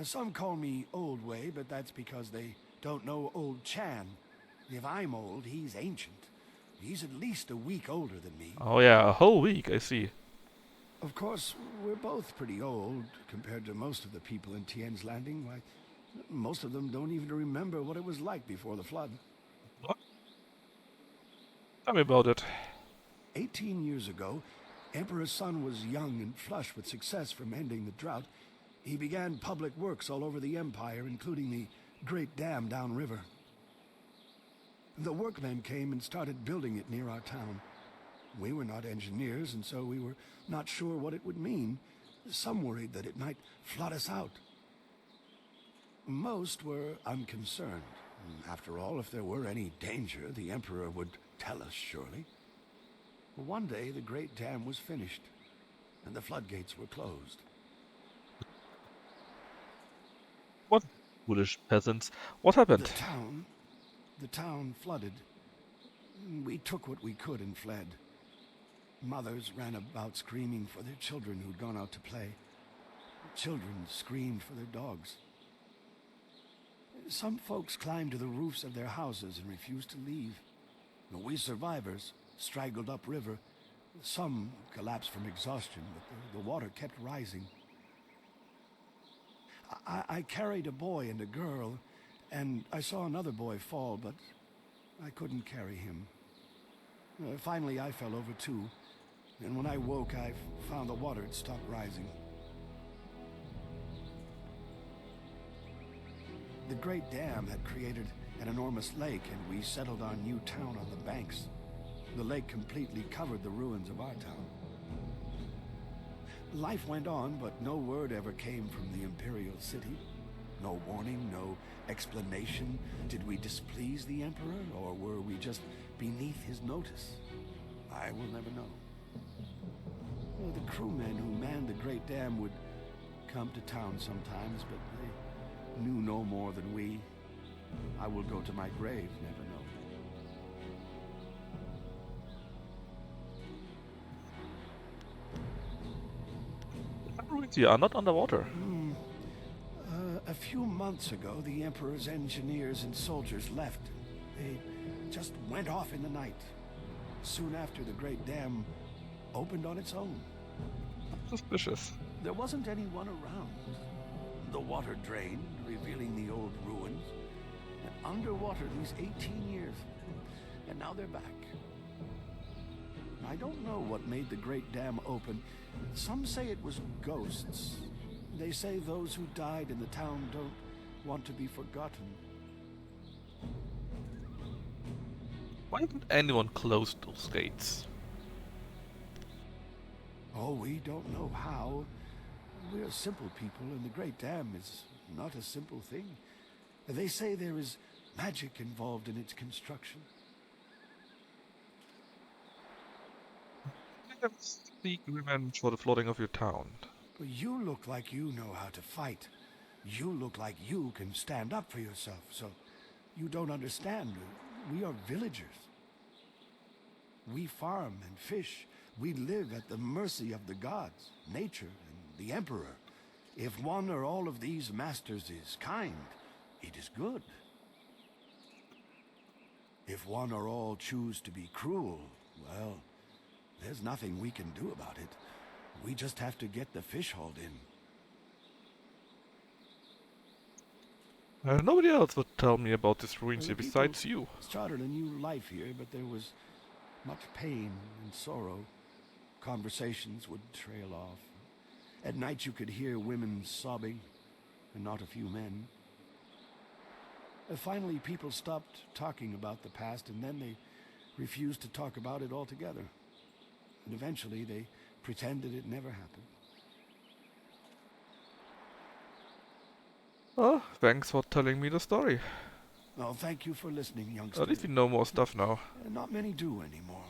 Some call me Old Wei, but that's because they don't know Old Chan. If I'm old, he's ancient. He's at least a week older than me. Oh yeah, a whole week, I see. Of course, we're both pretty old compared to most of the people in Tien's Landing. Why, most of them don't even remember what it was like before the flood. What? Tell me about it. 18 years ago, Emperor Sun was young and flush with success from ending the drought. He began public works all over the empire, including the Great Dam downriver. The workmen came and started building it near our town. We were not engineers, and so we were not sure what it would mean. Some worried that it might flood us out. Most were unconcerned. After all, if there were any danger, the Emperor would tell us, surely. One day, the Great Dam was finished, and the floodgates were closed. What foolish peasants? What happened? The town flooded. We took what we could and fled. Mothers ran about screaming for their children who'd gone out to play. Children screamed for their dogs. Some folks climbed to the roofs of their houses and refused to leave. We survivors straggled upriver. Some collapsed from exhaustion, but the water kept rising. I carried a boy and a girl, and I saw another boy fall, but I couldn't carry him. Finally, I fell over too, and when I woke, I found the water had stopped rising. The Great Dam had created an enormous lake, and we settled our new town on the banks. The lake completely covered the ruins of our town. Life went on, but no word ever came from the Imperial City. No warning, no explanation. Did we displease the Emperor, or were we just beneath his notice? I will never know. Well, the crewmen who manned the Great Dam would come to town sometimes, but they knew no more than we. I will go to my grave never knowing. Ruins here are not underwater. A few months ago, the Emperor's engineers and soldiers left. They just went off in the night. Soon after, the Great Dam opened on its own. Suspicious. There wasn't anyone around. The water drained, revealing the old ruins. And underwater these 18 years. And now they're back. I don't know what made the Great Dam open. Some say it was ghosts. They say those who died in the town don't want to be forgotten. Why didn't anyone close those gates? Oh, we don't know how. We're simple people, and the Great Dam is not a simple thing. They say there is magic involved in its construction. Seek revenge for the flooding of your town. But you look like you know how to fight. You look like you can stand up for yourself, so you don't understand. We are villagers. We farm and fish. We live at the mercy of the gods, nature, and the Emperor. If one or all of these masters is kind, it is good. If one or all choose to be cruel, well, there's nothing we can do about it. We just have to get the fish hauled in. Nobody else would tell me about this ruins here besides you. Started a new life here, but there was much pain and sorrow. Conversations would trail off. At night you could hear women sobbing, and not a few men. Finally, people stopped talking about the past, and then they refused to talk about it altogether. And eventually they pretended it never happened. Oh, thanks for telling me the story. Well, thank you for listening, youngster. At least we know more stuff now. Not many do anymore.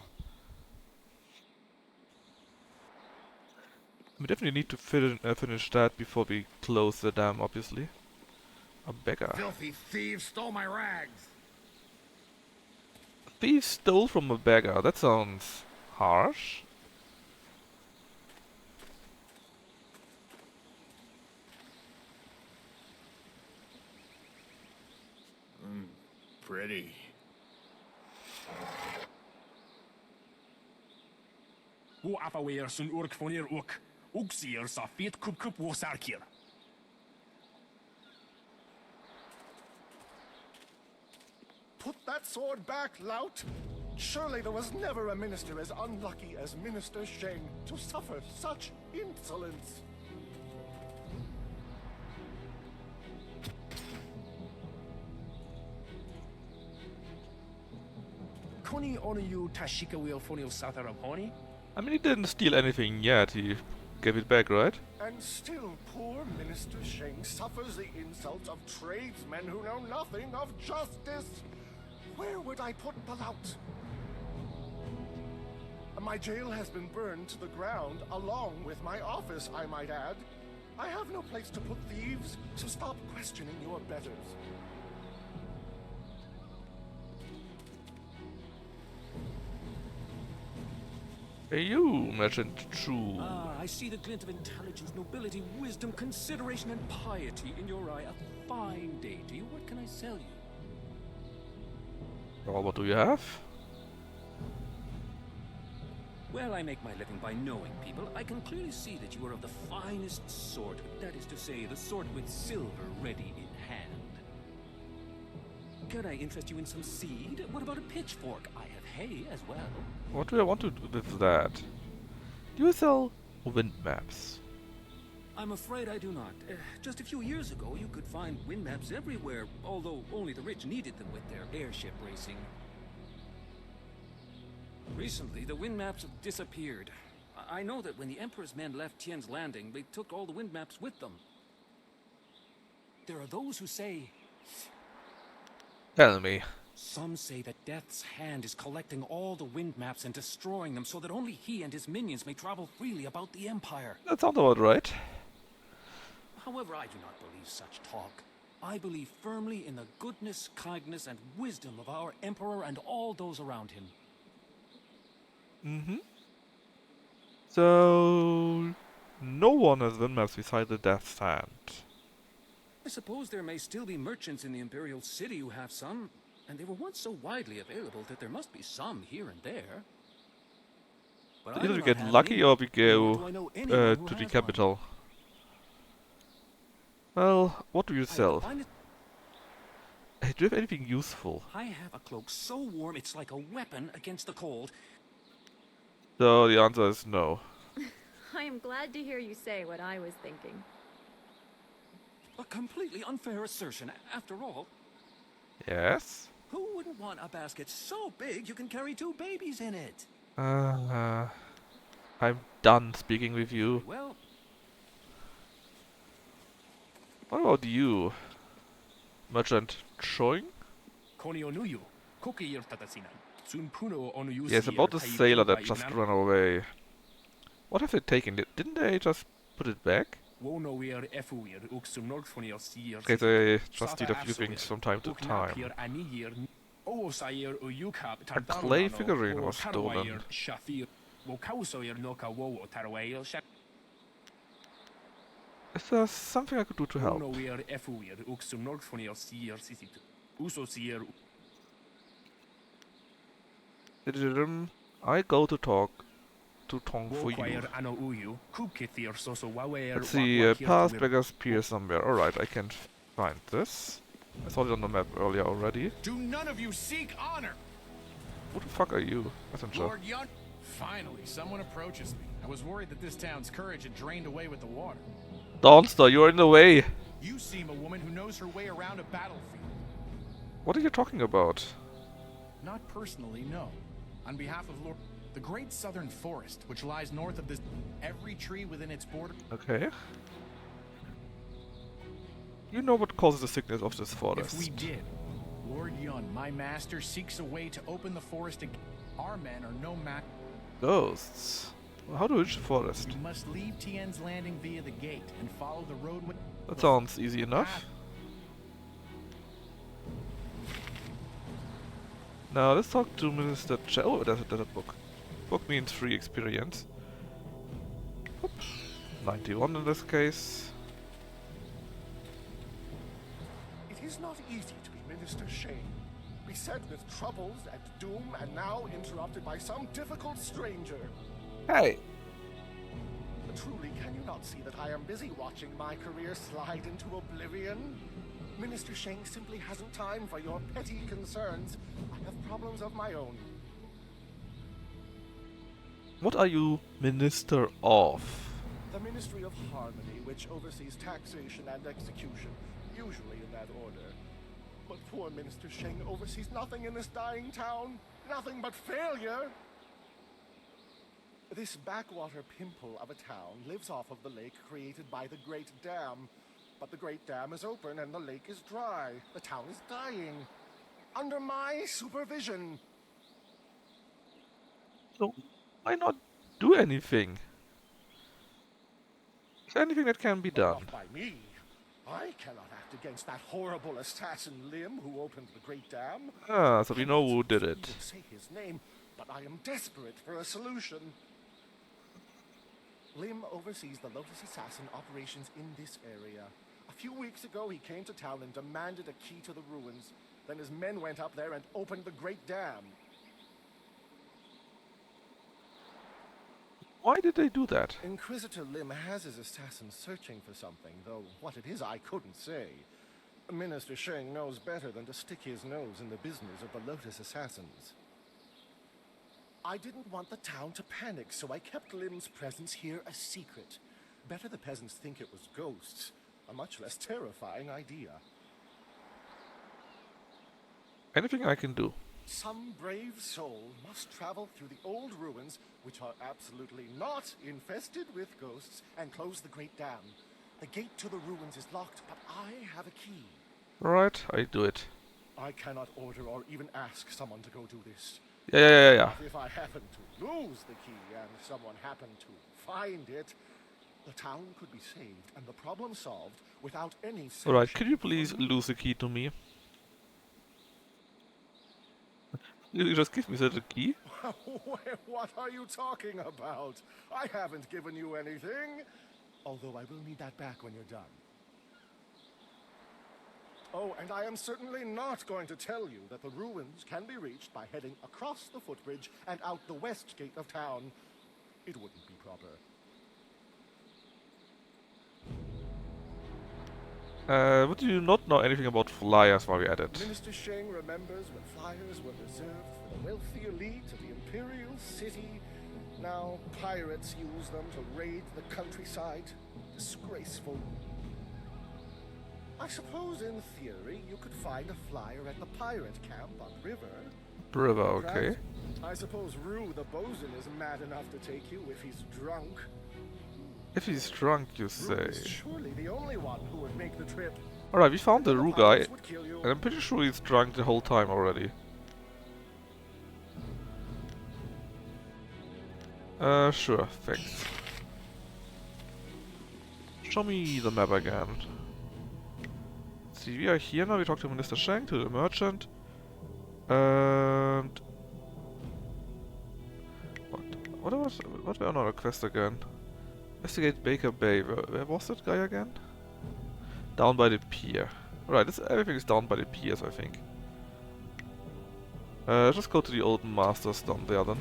We definitely need to finish that before we close the dam, obviously. A beggar. Filthy thieves stole my rags. A thief stole from a beggar. That sounds harsh. Pretty. Hoe afweer sun urk van hier ook. Ook zeer sa feet kup wosarkier. Put that sword back, lout! Surely there was never a minister as unlucky as Minister Sheng to suffer such insolence. Koni onu you tashika wheel fonil sataraponi? I mean, he didn't steal anything yet. He gave it back, right? And still poor Minister Sheng suffers the insults of tradesmen who know nothing of justice. Where would I put the lout? My jail has been burned to the ground, along with my office, I might add. I have no place to put thieves, so stop questioning your betters. Hey, you, Merchant Chu. Ah, I see the glint of intelligence, nobility, wisdom, consideration, and piety in your eye. A fine day to you. What can I sell you? Well, what do you have? Well, I make my living by knowing people. I can clearly see that you are of the finest sort. That is to say, the sort with silver ready in hand. Could I interest you in some seed? What about a pitchfork? I have hay as well. What do I want to do with that? Do you sell wind maps? I'm afraid I do not. Just a few years ago, you could find wind maps everywhere, although only the rich needed them with their airship racing. Recently, the wind maps have disappeared. I know that when the Emperor's men left Tien's landing, they took all the wind maps with them. There are those who say... Tell me. Some say that Death's Hand is collecting all the wind maps and destroying them so that only he and his minions may travel freely about the Empire. That sounds about right. However, I do not believe such talk. I believe firmly in the goodness, kindness, and wisdom of our Emperor and all those around him. Mm-hmm. So... no one has wind maps beside the Death's Hand. I suppose there may still be merchants in the Imperial City who have some, and they were once so widely available that there must be some here and there. But Either we get lucky or we go to the capital. Well, what do you sell? Hey, do you have anything useful? I have a cloak so warm it's like a weapon against the cold. So the answer is no. I am glad to hear you say what I was thinking. A completely unfair assertion, after all. Yes? Who wouldn't want a basket so big you can carry 2 babies in it? I'm done speaking with you. Well, what about you? Merchant Choing? Yes, about the sailor that just ran away. What have they taken? Didn't they just put it back? Okay, they just did a few things from time to time. A clay figurine was stolen. Is there something I could do to help? I go to talk to Tong for you. Let's see, past beggars pier somewhere. Alright, I can find this. I saw it on the map earlier already. Do none of you seek honor? Who the fuck are you? Messenger. Lord Young. Finally, someone approaches me. I was worried that this town's courage had drained away with the water. Dawnster, you're in the way. You seem a woman who knows her way around a battlefield. What are you talking about? Not personally, no. On behalf of Lord... the Great Southern Forest, which lies north of this... every tree within its border... Okay. You know what causes the sickness of this forest. If we did, Lord Yun, my master, seeks a way to open the forest again. Our men are no match... Ghosts. Well, how to reach the forest? We must leave Tien's landing via the gate and follow the roadway... That sounds easy enough. Now let's talk to Minister Oh, there's a book. Book means free experience. Oops. 91 in this case. It is not easy to be Minister Shane. Beset with troubles and doom, and now interrupted by some difficult stranger. Hey! Truly, can you not see that I am busy watching my career slide into oblivion? Minister Shane simply hasn't time for your petty concerns. I have problems of my own. What are you Minister of? The Ministry of Harmony, which oversees taxation and execution, usually in that order. But poor Minister Shane oversees nothing in this dying town. Nothing but failure. This backwater pimple of a town lives off of the lake created by the Great Dam. But the Great Dam is open and the lake is dry. The town is dying. Under my supervision. So, why not do anything? Is there anything that can be done? Not by me. I cannot act against that horrible assassin Lim who opened the Great Dam. Ah, so we know who did it. I can't say his name, but I am desperate for a solution. Lim oversees the Lotus Assassin operations in this area. A few weeks ago, he came to town and demanded a key to the ruins. Then his men went up there and opened the Great Dam. Why did they do that? Inquisitor Lim has his assassins searching for something, though what it is I couldn't say. Minister Sheng knows better than to stick his nose in the business of the Lotus Assassins. I didn't want the town to panic, so I kept Lim's presence here a secret. Better the peasants think it was ghosts. A much less terrifying idea. Anything I can do. Some brave soul must travel through the old ruins, which are absolutely not infested with ghosts, and close the Great Dam. The gate to the ruins is locked, but I have a key. Right, I do it. I cannot order or even ask someone to go do this. Yeah. If I happen to lose the key and someone happened to find it, the town could be saved and the problem solved without any sanction. Alright, could you please lose the key to me? You just give me the key? What are you talking about? I haven't given you anything. Although I will need that back when you're done. Oh, and I am certainly not going to tell you that the ruins can be reached by heading across the footbridge and out the west gate of town. It wouldn't be proper. Would you not know anything about flyers while we're at it? Minister Sheng remembers when flyers were reserved for the wealthy elite of the Imperial City. Now pirates use them to raid the countryside. Disgraceful. I suppose in theory you could find a flyer at the pirate camp on River. River, okay. I suppose Rue the bosun is mad enough to take you if he's drunk. If he's drunk, you say. Rue is surely the only one who would make the trip. Alright, we found the Rue guy, and I'm pretty sure he's drunk the whole time already. Sure, thanks. Show me the map again. Let's see, we are here now, we talk to Minister Sheng, to the merchant. And... What were another quest again? Investigate Baker Bay. Where was that guy again? Down by the pier. Right, everything is down by the piers, I think. Just go to the old masters down there then.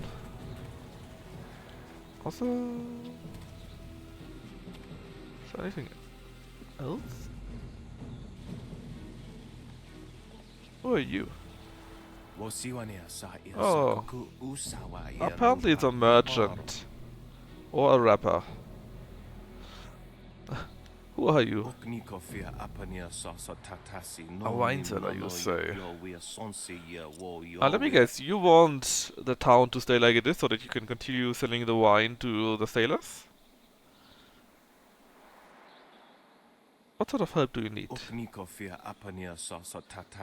Also... Is there anything else? Who are you? Oh. Apparently it's a merchant. Or a rapper. Who are you? A wine seller, you say. Let me guess, you want the town to stay like it is so that you can continue selling the wine to the sailors? What sort of help do you need?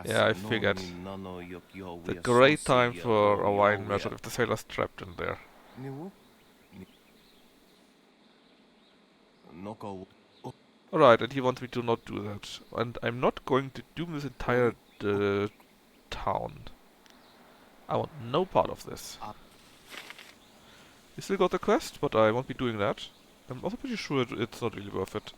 Yeah, I figured. It's a great time for a wine merchant if the sailors trapped in there. Alright, and he wants me to not do that. And I'm not going to doom this entire town. I want no part of this. We still got the quest, but I won't be doing that. I'm also pretty sure it's not really worth it.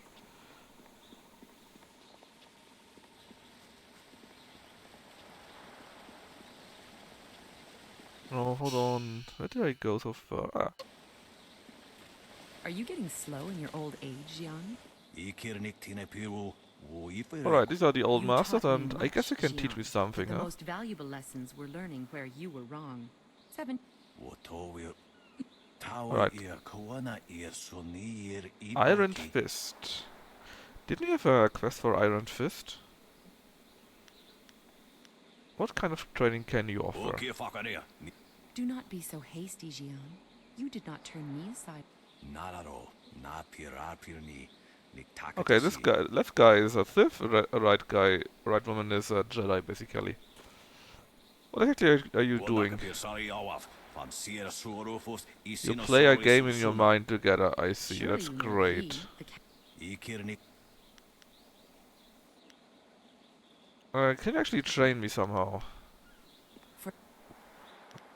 Oh, hold on. Where did I go so far? Ah. Are you getting slow in your old age, Jian? Alright, these are the old You masters, taught me and I much, guess they can teach Jian, me something, but the huh? most valuable lessons we're learning where you were wrong. 7. Alright. Iron Fist. Didn't we have a quest for Iron Fist? What kind of training can you offer? Do not be so hasty, Jian. You did not turn me aside. Okay, this guy, left guy is a thief, right woman is a Jedi, basically. What exactly are you doing? You play a game in your mind together, I see, Sure, that's you know great. Can you actually train me somehow?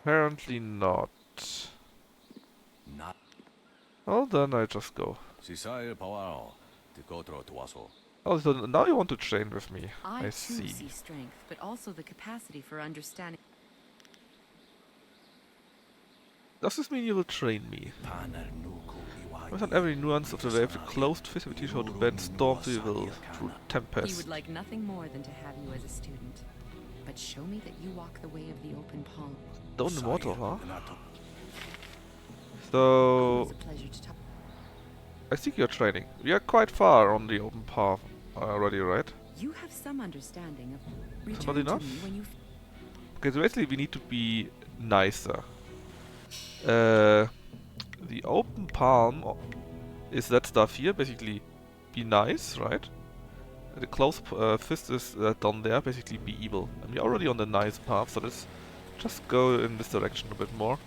Apparently not. Well, then I just go. Oh, so now you want to train with me. I too see. see strength, but also the capacity for understanding. Does this mean you will train me? With every nuance of the wave, the closed fist will teach how to bend storm to will through He tempest. would like nothing more than to have you as a student. But show me that you walk the way of the open palm. Down the water, huh? It So... was a pleasure to talk. I think you're training. We are quite far on the open path already, right? You have some understanding of Is not return to enough? me when you Okay, so basically we need to be nicer. The open palm is that stuff here, basically be nice, right? The closed fist is down there, basically be evil. And we're already on the nice path, so let's just go in this direction a bit more.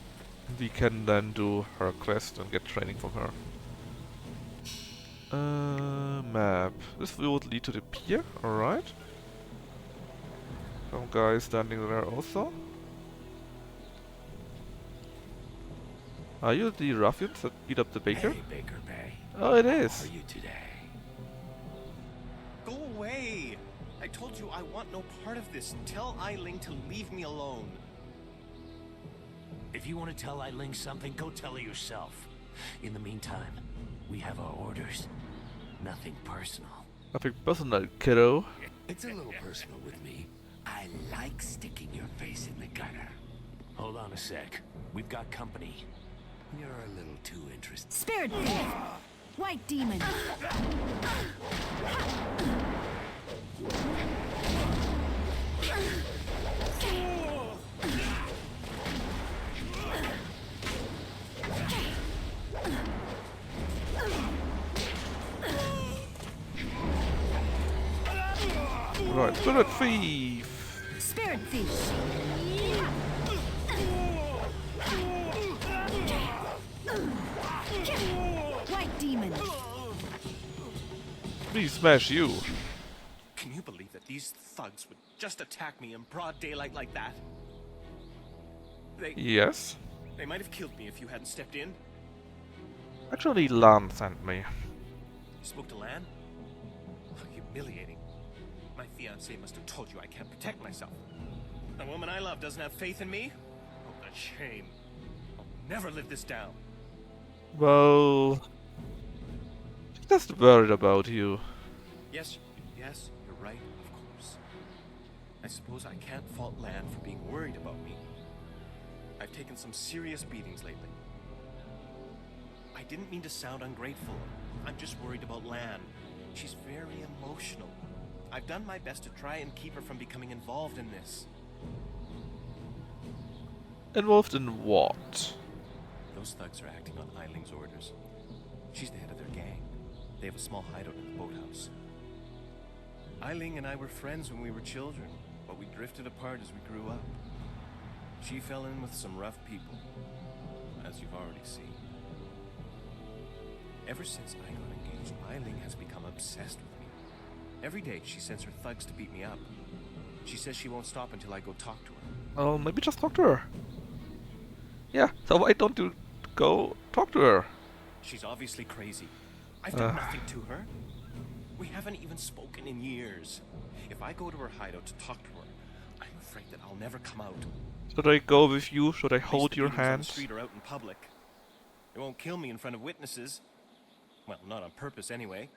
We can then do her quest and get training from her. Map. This would lead to the pier, alright. Some guy standing there also. Are you the ruffians that beat up the baker? Hey, Baker Bay. Oh, it How is. are you today? Go away! I told you I want no part of this. Tell Eiling to leave me alone. If you want to tell Eiling something, go tell her yourself. In the meantime, we have our orders. Nothing personal. Nothing personal, kiddo. It's a little personal with me. I like sticking your face in the gutter. Hold on a sec. We've got company. You're a little too interested. Spirit thief! White demon! Right, spirit thief! Spirit thief! White demon! Please smash you! Can you believe that these thugs would just attack me in broad daylight like that? Yes? They might have killed me if you hadn't stepped in. Actually, Lan sent me. You spoke to Lan? How humiliating. My fiancé must have told you I can't protect myself. The woman I love doesn't have faith in me? Oh, a shame. I'll never live this down. Well... just worried about you. Yes, you're right, of course. I suppose I can't fault Lan for being worried about me. I've taken some serious beatings lately. I didn't mean to sound ungrateful. I'm just worried about Lan. She's very emotional. I've done my best to try and keep her from becoming involved in this. Involved in what? Those thugs are acting on Eiling's orders. She's the head of their gang. They have a small hideout in the boathouse. Eiling and I were friends when we were children, but we drifted apart as we grew up. She fell in with some rough people, as you've already seen. Ever since I got engaged, Eiling has become obsessed with me. Every day she sends her thugs to beat me up. She says she won't stop until I go talk to her. Oh, maybe just talk to her. Yeah, so why don't you go talk to her? She's obviously crazy. I've done nothing to her. We haven't even spoken in years. If I go to her hideout to talk to her, I'm afraid that I'll never come out. Should I go with you? Should I hold your On the hand? street or out in public. They won't kill me in front of witnesses. Well, not on purpose anyway.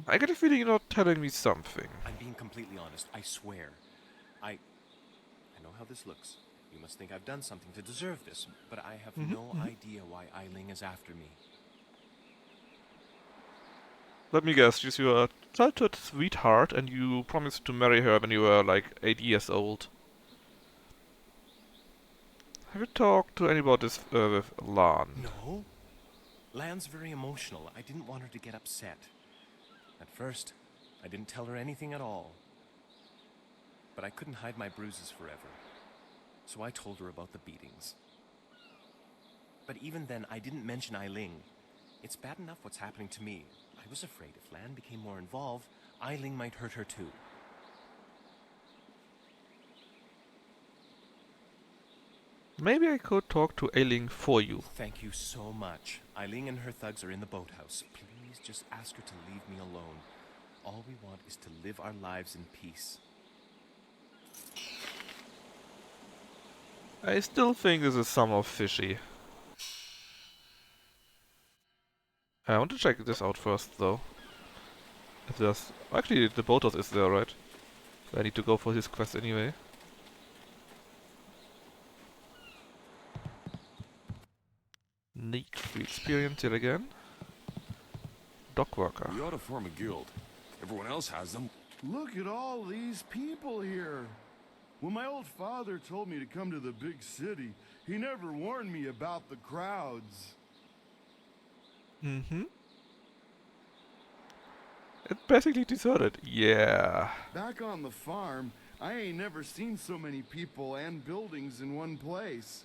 I get a feeling you're not telling me something. I'm being completely honest, I swear. I know how this looks. You must think I've done something to deserve this, but I have no idea why Eiling is after me. Let me guess, she's your childhood sweetheart and you promised to marry her when you were like 8 years old. Have you talked to anybody about this with Lan? No. Lan's very emotional. I didn't want her to get upset. At first, I didn't tell her anything at all. But I couldn't hide my bruises forever. So I told her about the beatings. But even then, I didn't mention Eiling. It's bad enough what's happening to me. I was afraid if Lan became more involved, Eiling might hurt her too. Maybe I could talk to Eiling for you. Thank you so much. Eiling and her thugs are in the boathouse. Please just ask her to leave me alone. All we want is to live our lives in peace. I still think this is somehow fishy. I want to check this out first though. If there's... Actually, the boathouse is there, right? I need to go for this quest anyway. sneak free experience yet again. Dock worker. We ought to form a guild. Everyone else has them. Look at all these people here. When my old father told me to come to the big city, he never warned me about the crowds. Mm-hmm. It's basically deserted. Yeah. Back on the farm, I ain't never seen so many people and buildings in one place.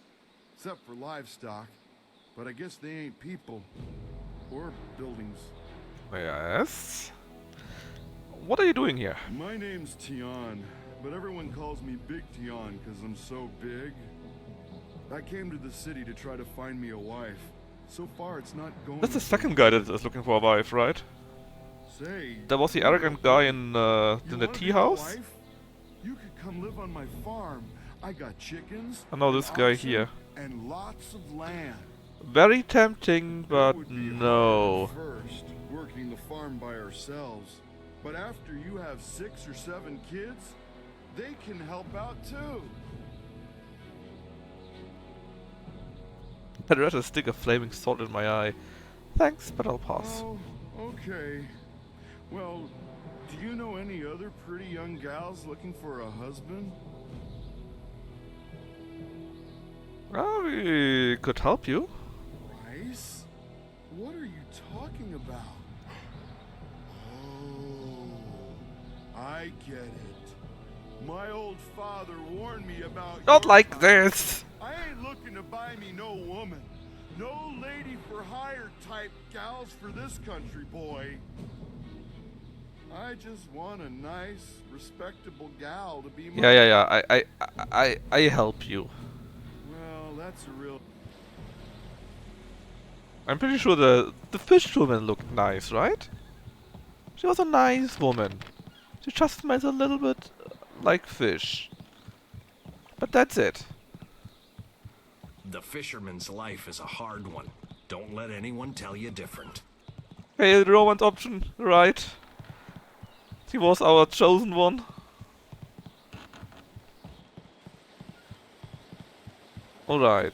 Except for livestock. But I guess they ain't people. Or buildings. Yes. What are you doing here? My name's Tiens, but everyone calls me Big Tiens because I'm so big. I came to the city to try to find me a wife. So far, it's not going. That's the second guy that is looking for a wife, right? Say, there was the arrogant guy in the tea house. You could come live on my farm. I got chickens. I know this guy here. And lots of land. Very tempting, but no. First, working the farm by ourselves. But after you have 6 or 7 kids, they can help out too. I'd rather stick a flaming sword in my eye. Thanks, but I'll pass. Oh, okay. Well, do you know any other pretty young gals looking for a husband? Well, we could help you. Rice? What are you talking about? Oh, I get it. My old father warned me about Not like this! I ain't looking to buy me no woman. No lady for hire type gals for this country, boy. I just want a nice, respectable gal to be my... Yeah. I help you. Well, that's a real... I'm pretty sure the fish woman looked nice, right? She was a nice woman. She just smells a little bit like fish. But that's it. The fisherman's life is a hard one. Don't let anyone tell you different. Hey, the romance option, right? He was our chosen one. Alright.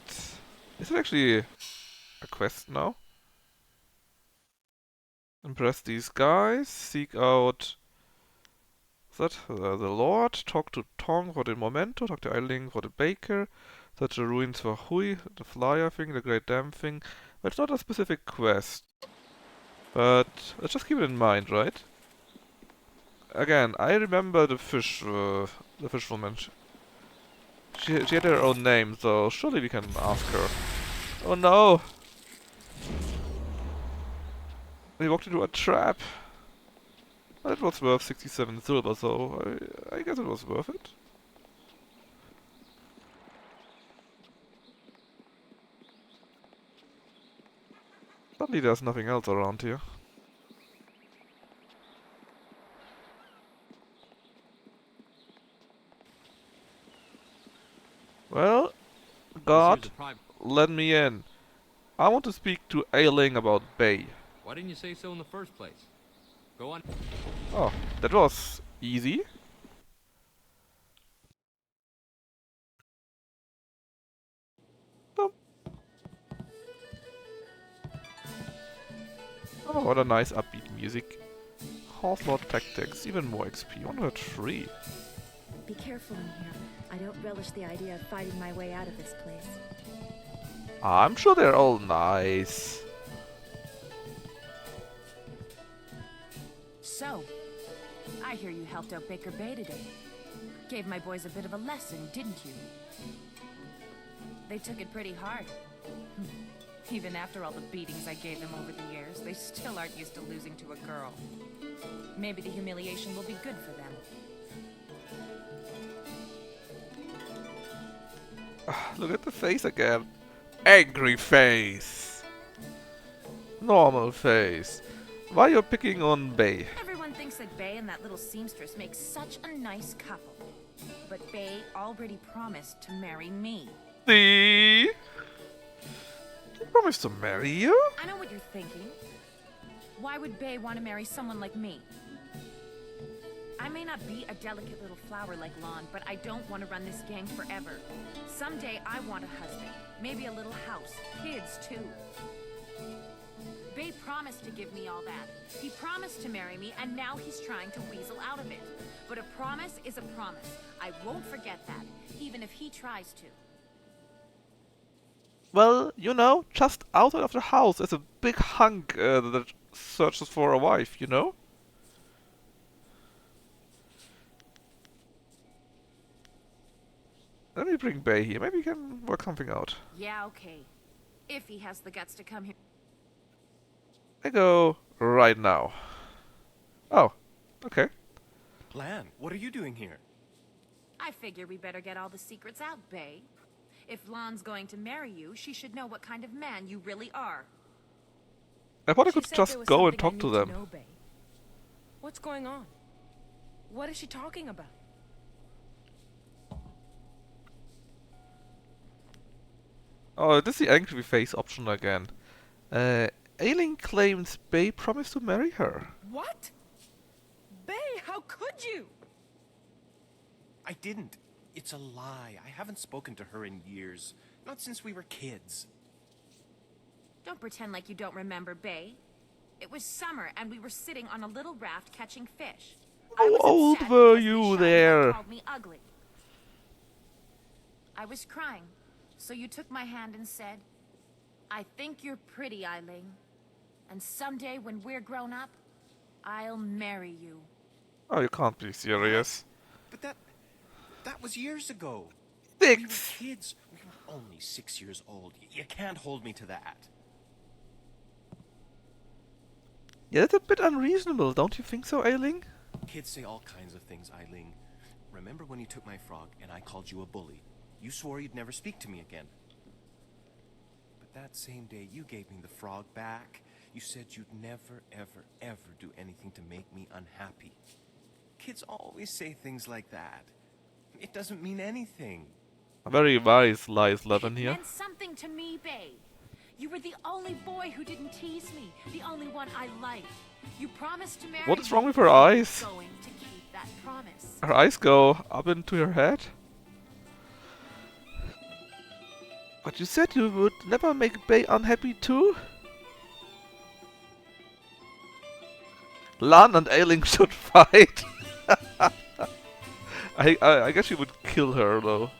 Is it actually a quest now? Impress these guys, seek out the Lord, talk to Tong for the Momento, talk to Eiling for the Baker, search the ruins for Hui, the flyer thing, the Great Dam thing. But it's not a specific quest. But let's just keep it in mind, right? Again, I remember the fish woman. She had her own name, so surely we can ask her. Oh no! We walked into a trap. But it was worth 67 silver, so I guess it was worth it. Sadly, there's nothing else around here. Well, God, let me in. I want to speak to Ailing about Bay. Why didn't you say so in the first place? Go on. Oh, that was easy. Oh, what a nice upbeat music. Horse Lord Tactics, even more XP, 103. Be careful in here. I don't relish the idea of fighting my way out of this place. I'm sure they're all nice. So, I hear you helped out Baker Bay today. Gave my boys a bit of a lesson, didn't you? They took it pretty hard. Even after all the beatings I gave them over the years, they still aren't used to losing to a girl. Maybe the humiliation will be good for them. Look at the face again. Angry face. Normal face. Why you're picking on Bay? Everyone thinks that Bay and that little seamstress make such a nice couple. But Bay already promised to marry me. See? He promised to marry you? I know what you're thinking. Why would Bay want to marry someone like me? I may not be a delicate little flower like Lon, but I don't want to run this gang forever. Someday I want a husband, maybe a little house, kids too. Bay promised to give me all that. He promised to marry me, and now he's trying to weasel out of it. But a promise is a promise. I won't forget that, even if he tries to. Well, you know, just outside of the house is a big hunk that searches for a wife, you know? Let me bring Bay here. Maybe we can work something out. Yeah, okay. If he has the guts to come here. I go right now. Oh, okay. Lan, what are you doing here? I figure we better get all the secrets out, Bay. If Lon's going to marry you, she should know what kind of man you really are. I thought I She could said just there was go and something I talk to need them. know, Bay. What's going on? What is she talking about? Oh, this is the angry face option again. Aileen claims Bay promised to marry her. What? Bay, how could you? I didn't. It's a lie. I haven't spoken to her in years. Not since we were kids. Don't pretend like you don't remember, Bay. It was summer, and we were sitting on a little raft catching fish. How old were you there? Called me ugly. I was crying, so you took my hand and said, "I think you're pretty, Eileen. And someday when we're grown up, I'll marry you." Oh, you can't be serious. But that was years ago. Six. We were kids. We were only 6 years old. You can't hold me to that. Yeah, that's a bit unreasonable, don't you think so, Aileen? Kids say all kinds of things, Eileen. Remember when you took my frog and I called you a bully? You swore you'd never speak to me again. But that same day you gave me the frog back. You said you'd never, ever, ever do anything to make me unhappy. Kids always say things like that. It doesn't mean anything. A very wise lies Levin here. It meant something to me, Bay. You were the only boy who didn't tease me, the only one I liked. You promised to marry me. What is wrong with her eyes? Going to keep that promise. Her eyes go up into her head? But you said you would never make Bay unhappy too? Lan and Ailing should fight. I guess you would kill her though.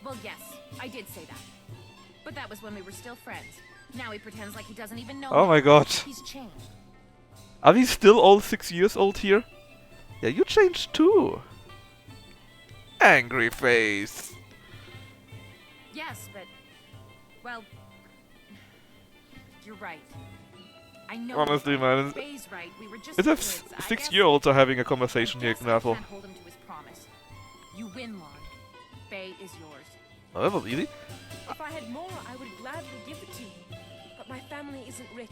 Well, yes, I did say that. But that was when we were still friends. Now he pretends like he doesn't even know Oh me. my god. He's changed. Are we still all 6 years old here? Yeah, you changed too. Angry face. Yes, but... well... you're right. I know. Honestly, man. Bay's right. We were just It's kids. as I 6-year-olds are having a conversation here, guess I Knaffle. can't hold him to his promise. You win, Lon. Bay is yours. Oh, that was easy. If I had more, I would gladly give it to you. But my family isn't rich.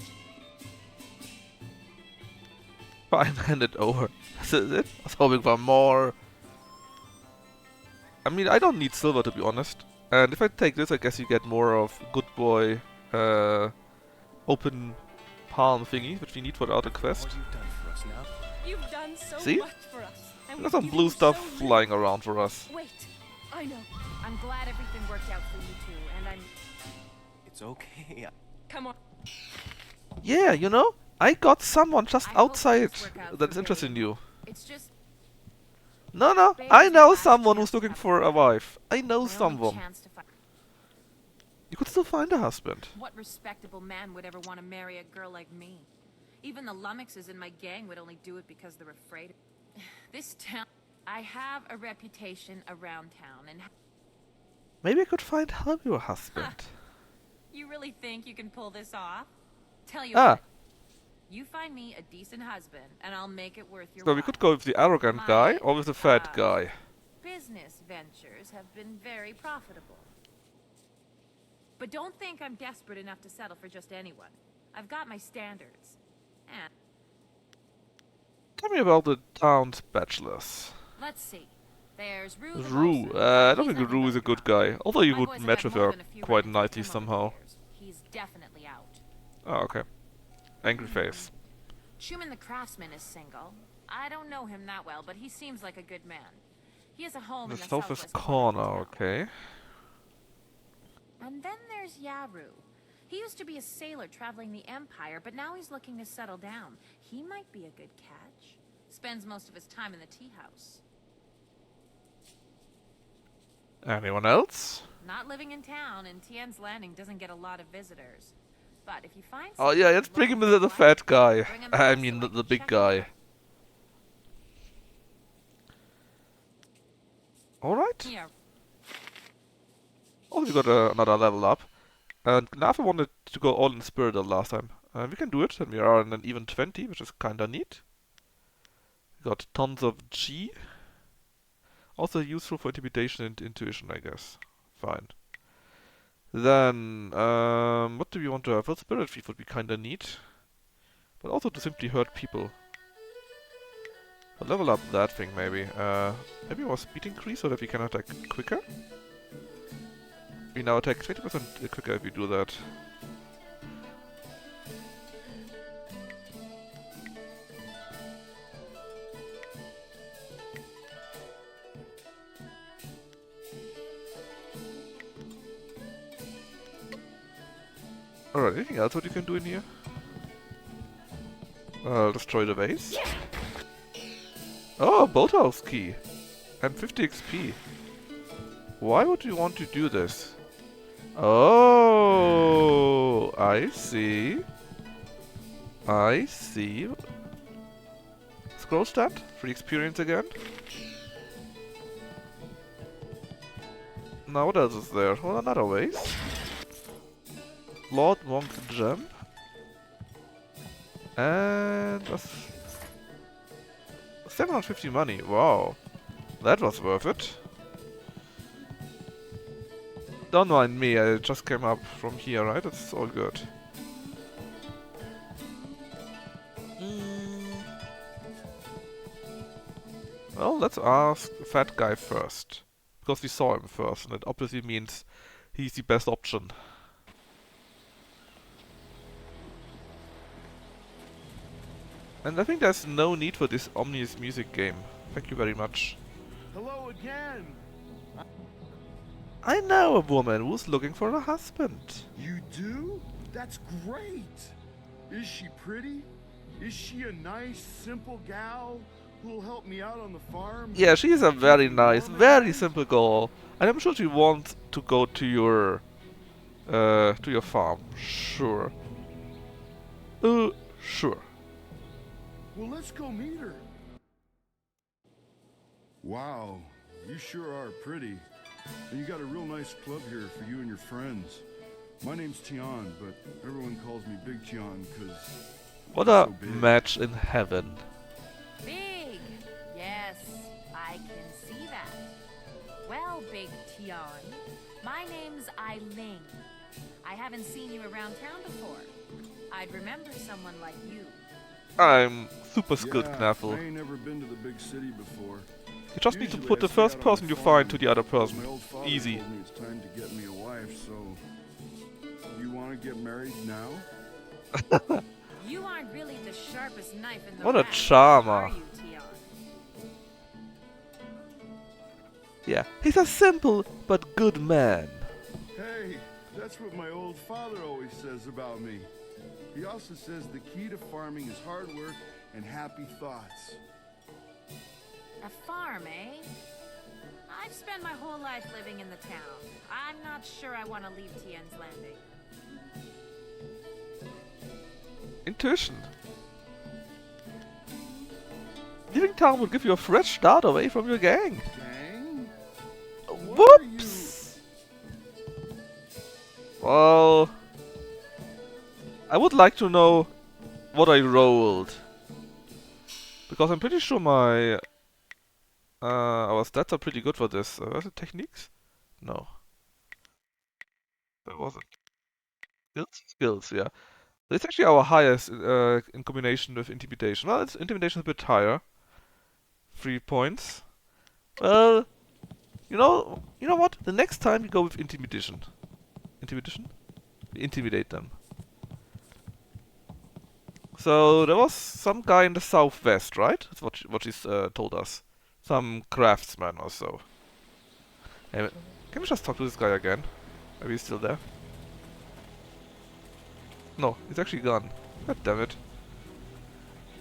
Fine, hand it over. This is it? I was hoping for more. I mean, I don't need silver to be honest. And if I take this, I guess you get more of good boy, open palm thingy, which we need for the other quest. You've done so See? much for us. And There's we've some given blue you stuff so little. flying around for us. Wait, I know. I'm glad everything worked out for you two, and I'm... It's okay. Come on. Yeah, you know, I got someone just I hope outside things work out that is for interested Bay. in you. It's just... No, Bay I is know my last someone who's chance to looking have for a wife. I know my only someone. chance to You could still find a husband. What respectable man would ever want to marry a girl like me? Even the lummoxes in my gang would only do it because they're afraid. This town... I have a reputation around town, and... Maybe I could find help you a husband. You really think you can pull this off? Tell you Ah. what. You find me a decent husband, and I'll make it worth your So while. we could go with the arrogant guy or with the fat guy. Business ventures have been very profitable. But don't think I'm desperate enough to settle for just anyone. I've got my standards. And Tell me about the town's bachelors. let's see. There's Rue the Rue. bosun. I don't He's think only Rue is a good guy. Although you My would boys have match had with more her than a few quite relatives nicely come over the somehow. years. He's definitely out. Oh, okay. Angry face. Schumann the craftsman is single. I don't know him that well, but he seems like a good man. He has a home The in the southwest southwest corner, of the town. okay. And then there's Yaru. He used to be a sailor traveling the Empire, but now he's looking to settle down. He might be a good catch. Spends most of his time in the tea house. Anyone else? Not living in town, and Tien's Landing doesn't get a lot of visitors. But if you find Oh yeah, let's bring him the fat guy. I mean the big guy. Alright. Yeah. Oh, we got another level up. And Gnafa wanted to go all in spirit the last time. We can do it, and we are in an even 20, which is kinda neat. We got tons of G. Also useful for intimidation and intuition, I guess. Fine. Then, what do we want to have? Well, spirit thief would be kinda neat. But also to simply hurt people. I'll level up that thing, maybe. Maybe more speed increase so that we can attack quicker? We now attack 20% quicker if we do that. Alright, anything else what you can do in here? Destroy the base. Oh, boathouse key! And 50 XP. Why would you want to do this? Oh, I see. I see. Scroll stand? Free experience again? Now what else is there? Well, another ways. Lord Monk's Gem. And 750 money. Wow. That was worth it. Don't mind me, I just came up from here, right? It's all good. Well, let's ask the fat guy first. Because we saw him first, and it obviously means he's the best option. And I think there's no need for this ominous music game. Thank you very much. Hello again. I know a woman who's looking for a husband. You do? That's great. Is she pretty? Is she a nice, simple gal who'll help me out on the farm? Yeah, she's a very nice, very simple girl. And I'm sure she wants to go to your farm. Sure. Sure. Well, let's go meet her. Wow, you sure are pretty. And you got a real nice club here for you and your friends. My name's Tiens, but everyone calls me Big Tiens because... What a match in heaven. Big! Yes, I can see that. Well, Big Tiens, my name's Eileen. I haven't seen you around town before. I'd remember someone like you. I'm super skilled, Knaffel. I ain't never been to the big city before. You just need to put the first person you find to the other person. Easy. Told me it's time to get me a wife, so you want to get married now? You aren't really the sharpest knife in the What a rack, charmer. are you, Tiens? Yeah, he's a simple but good man. Hey, that's what my old father always says about me. He also says the key to farming is hard work and happy thoughts. A farm, eh? I've spent my whole life living in the town. I'm not sure I want to leave Tien's Landing. Intuition. Leaving town will give you a fresh start away from your gang. Gang? Whoops! Well... I would like to know what I rolled. Because I'm pretty sure my... our stats are pretty good for this. Was it techniques? No. That wasn't. Skills? Skills, yeah. It's actually our highest in combination with intimidation. Well, intimidation is a bit higher. 3 points. Well, you know what? The next time we go with intimidation. Intimidation? We intimidate them. So there was some guy in the southwest, right? That's what she's told us. Some craftsman or so. Hey, can we just talk to this guy again? Maybe he's still there. No, he's actually gone. God damn it.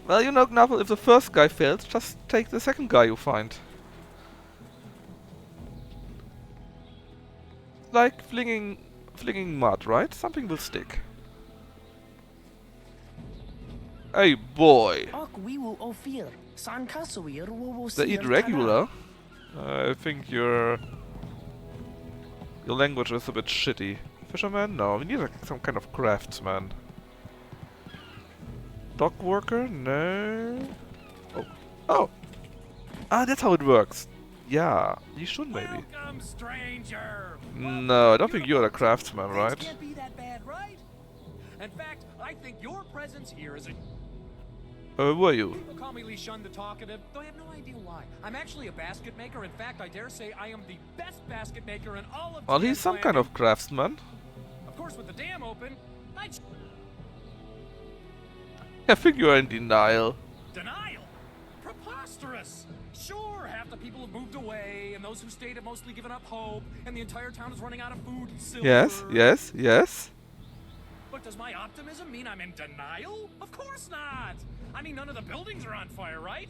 Well, you know, Gnapple, if the first guy fails, just take the second guy you find. Like flinging mud, right? Something will stick. Hey, boy. They eat regular? I think your language is a bit shitty. Fisherman? No, we need some kind of craftsman. Dock worker? No. Oh. Oh! Ah, that's how it works. Yeah, you should maybe. Welcome, stranger. No, I don't think you're a craftsman, right? Can't be that bad, right? In fact, I think your presence here is a... Were you? People call me Lishun the Talkative, though I have no idea why. I'm actually a basket maker. In fact, I dare say I am the best basket maker in all of Well, Tiens he's some land. kind of craftsman. Of course, with the dam open, I think you are in denial. Denial? Preposterous! Sure, half the people have moved away, and those who stayed have mostly given up hope, and the entire town is running out of food and silver. Yes, yes, yes. But does my optimism mean I'm in denial? Of course not! I mean, none of the buildings are on fire, right?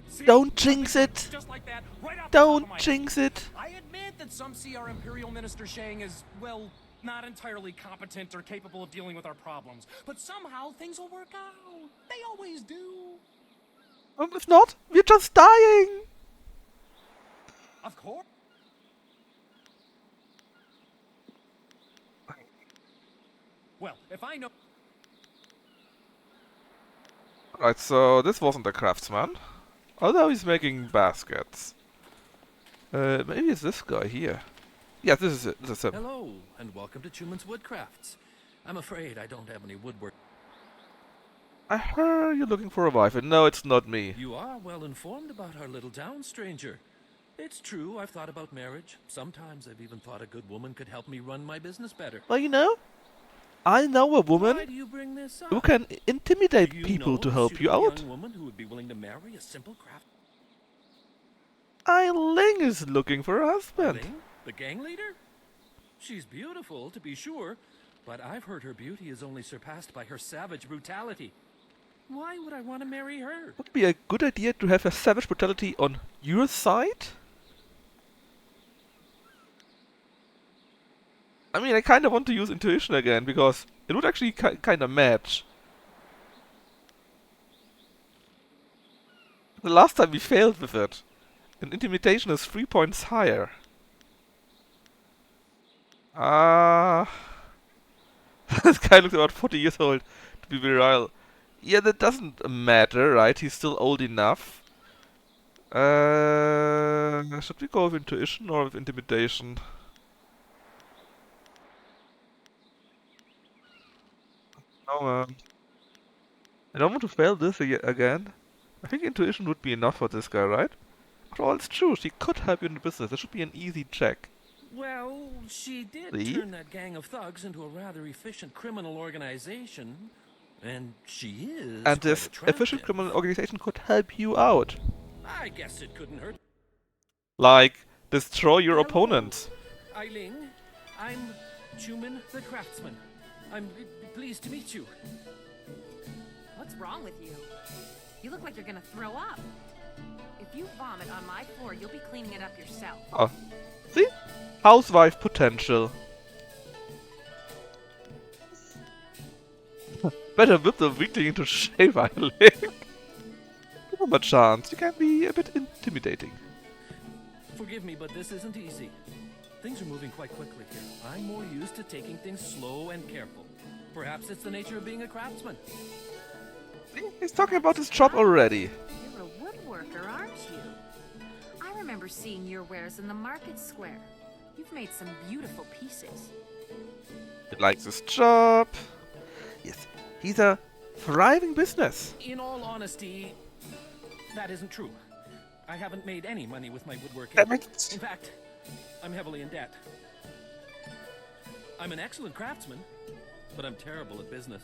See? Don't jinx it! Just like that, right off Don't the top of my jinx it! I admit that some see our Imperial Minister Shang as, well, not entirely competent or capable of dealing with our problems. But somehow things will work out. They always do. If not, we're just dying! Of course. Well, if I know... Right, so this wasn't a craftsman. Although he's making baskets. Maybe it's this guy here. Yeah, this is it. This is him. Hello, and welcome to Chuman's Woodcrafts. I'm afraid I don't have any woodwork. I heard you're looking for a wife, and no, it's not me. You are well informed about our little town, stranger. It's true, I've thought about marriage. Sometimes I've even thought a good woman could help me run my business better. Well, you know, I know a woman Why do you bring this up? who can intimidate Do you people know to a help you suitable out. young woman who would be willing to marry a simple craft. Eiling is looking for a husband. Ling, the gang leader? She's beautiful, to be sure, but I've heard her beauty is only surpassed by her savage brutality. Why would I want to marry her? Would it be a good idea to have a savage brutality on your side? I mean, I kind of want to use intuition again, because it would actually kind of match. The last time we failed with it. And intimidation is 3 points higher. This guy looks about 40 years old to be virile. Yeah, that doesn't matter, right? He's still old enough. Should we go with intuition or with intimidation? No, man. I don't want to fail this again. I think intuition would be enough for this guy, right? After all, it's true, she could help you in the business. That should be an easy check. Well, she did See? turn that gang of thugs into a rather efficient criminal organization. And she is And quite this attractive. efficient criminal organization could help you out. I guess it couldn't hurt. Like, destroy your opponents. Eiling, I'm Chuman the Craftsman. I'm pleased to meet you. What's wrong with you? You look like you're gonna throw up. If you vomit on my floor, you'll be cleaning it up yourself. Oh. See? Housewife potential. Better whip the weakling into shape, Eiling. Give him a chance. You can be a bit intimidating. Forgive me, but this isn't easy. Things are moving quite quickly here. I'm more used to taking things slow and careful. Perhaps it's the nature of being a craftsman. He's talking about his job already. You're a woodworker, aren't you? I remember seeing your wares in the market square. You've made some beautiful pieces. He likes his job. Yes, he's a thriving business. In all honesty, that isn't true. I haven't made any money with my woodworking. Damn it. In fact, I'm heavily in debt. I'm an excellent craftsman, but I'm terrible at business.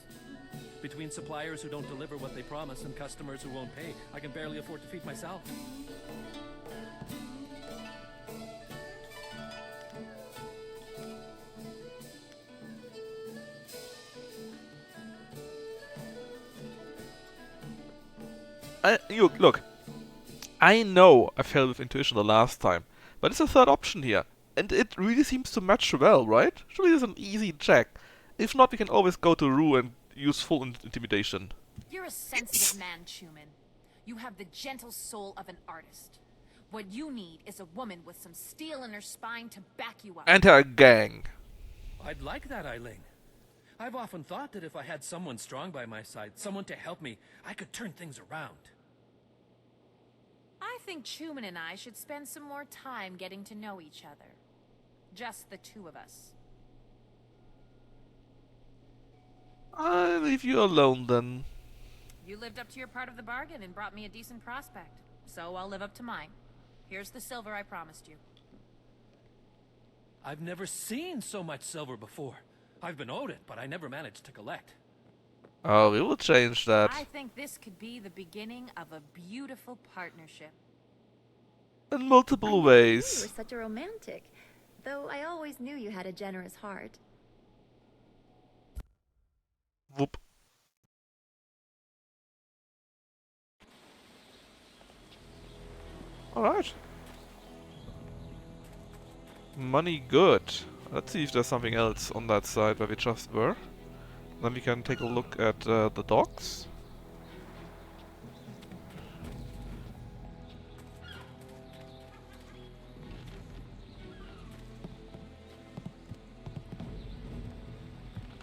Between suppliers who don't deliver what they promise and customers who won't pay, I can barely afford to feed myself. Look, I know I failed with intuition the last time, but it's a third option here, and it really seems to match well, right? Surely it's an easy check. If not, we can always go to Rue and use full intimidation. You're a sensitive man, Schumann. You have the gentle soul of an artist. What you need is a woman with some steel in her spine to back you up. And her gang. I'd like that, Eileen. I've often thought that if I had someone strong by my side, someone to help me, I could turn things around. I think Schumann and I should spend some more time getting to know each other. Just the two of us. I'll leave you alone then. You lived up to your part of the bargain and brought me a decent prospect. So I'll live up to mine. Here's the silver I promised you. I've never seen so much silver before. I've been owed it, but I never managed to collect. Oh, we will change that. I think this could be the beginning of a beautiful partnership. In multiple You ways. were such a romantic, though I always knew you had a generous heart. Whoop. Alright. Money good. Let's see if there's something else on that side where we just were. Then we can take a look at the docks.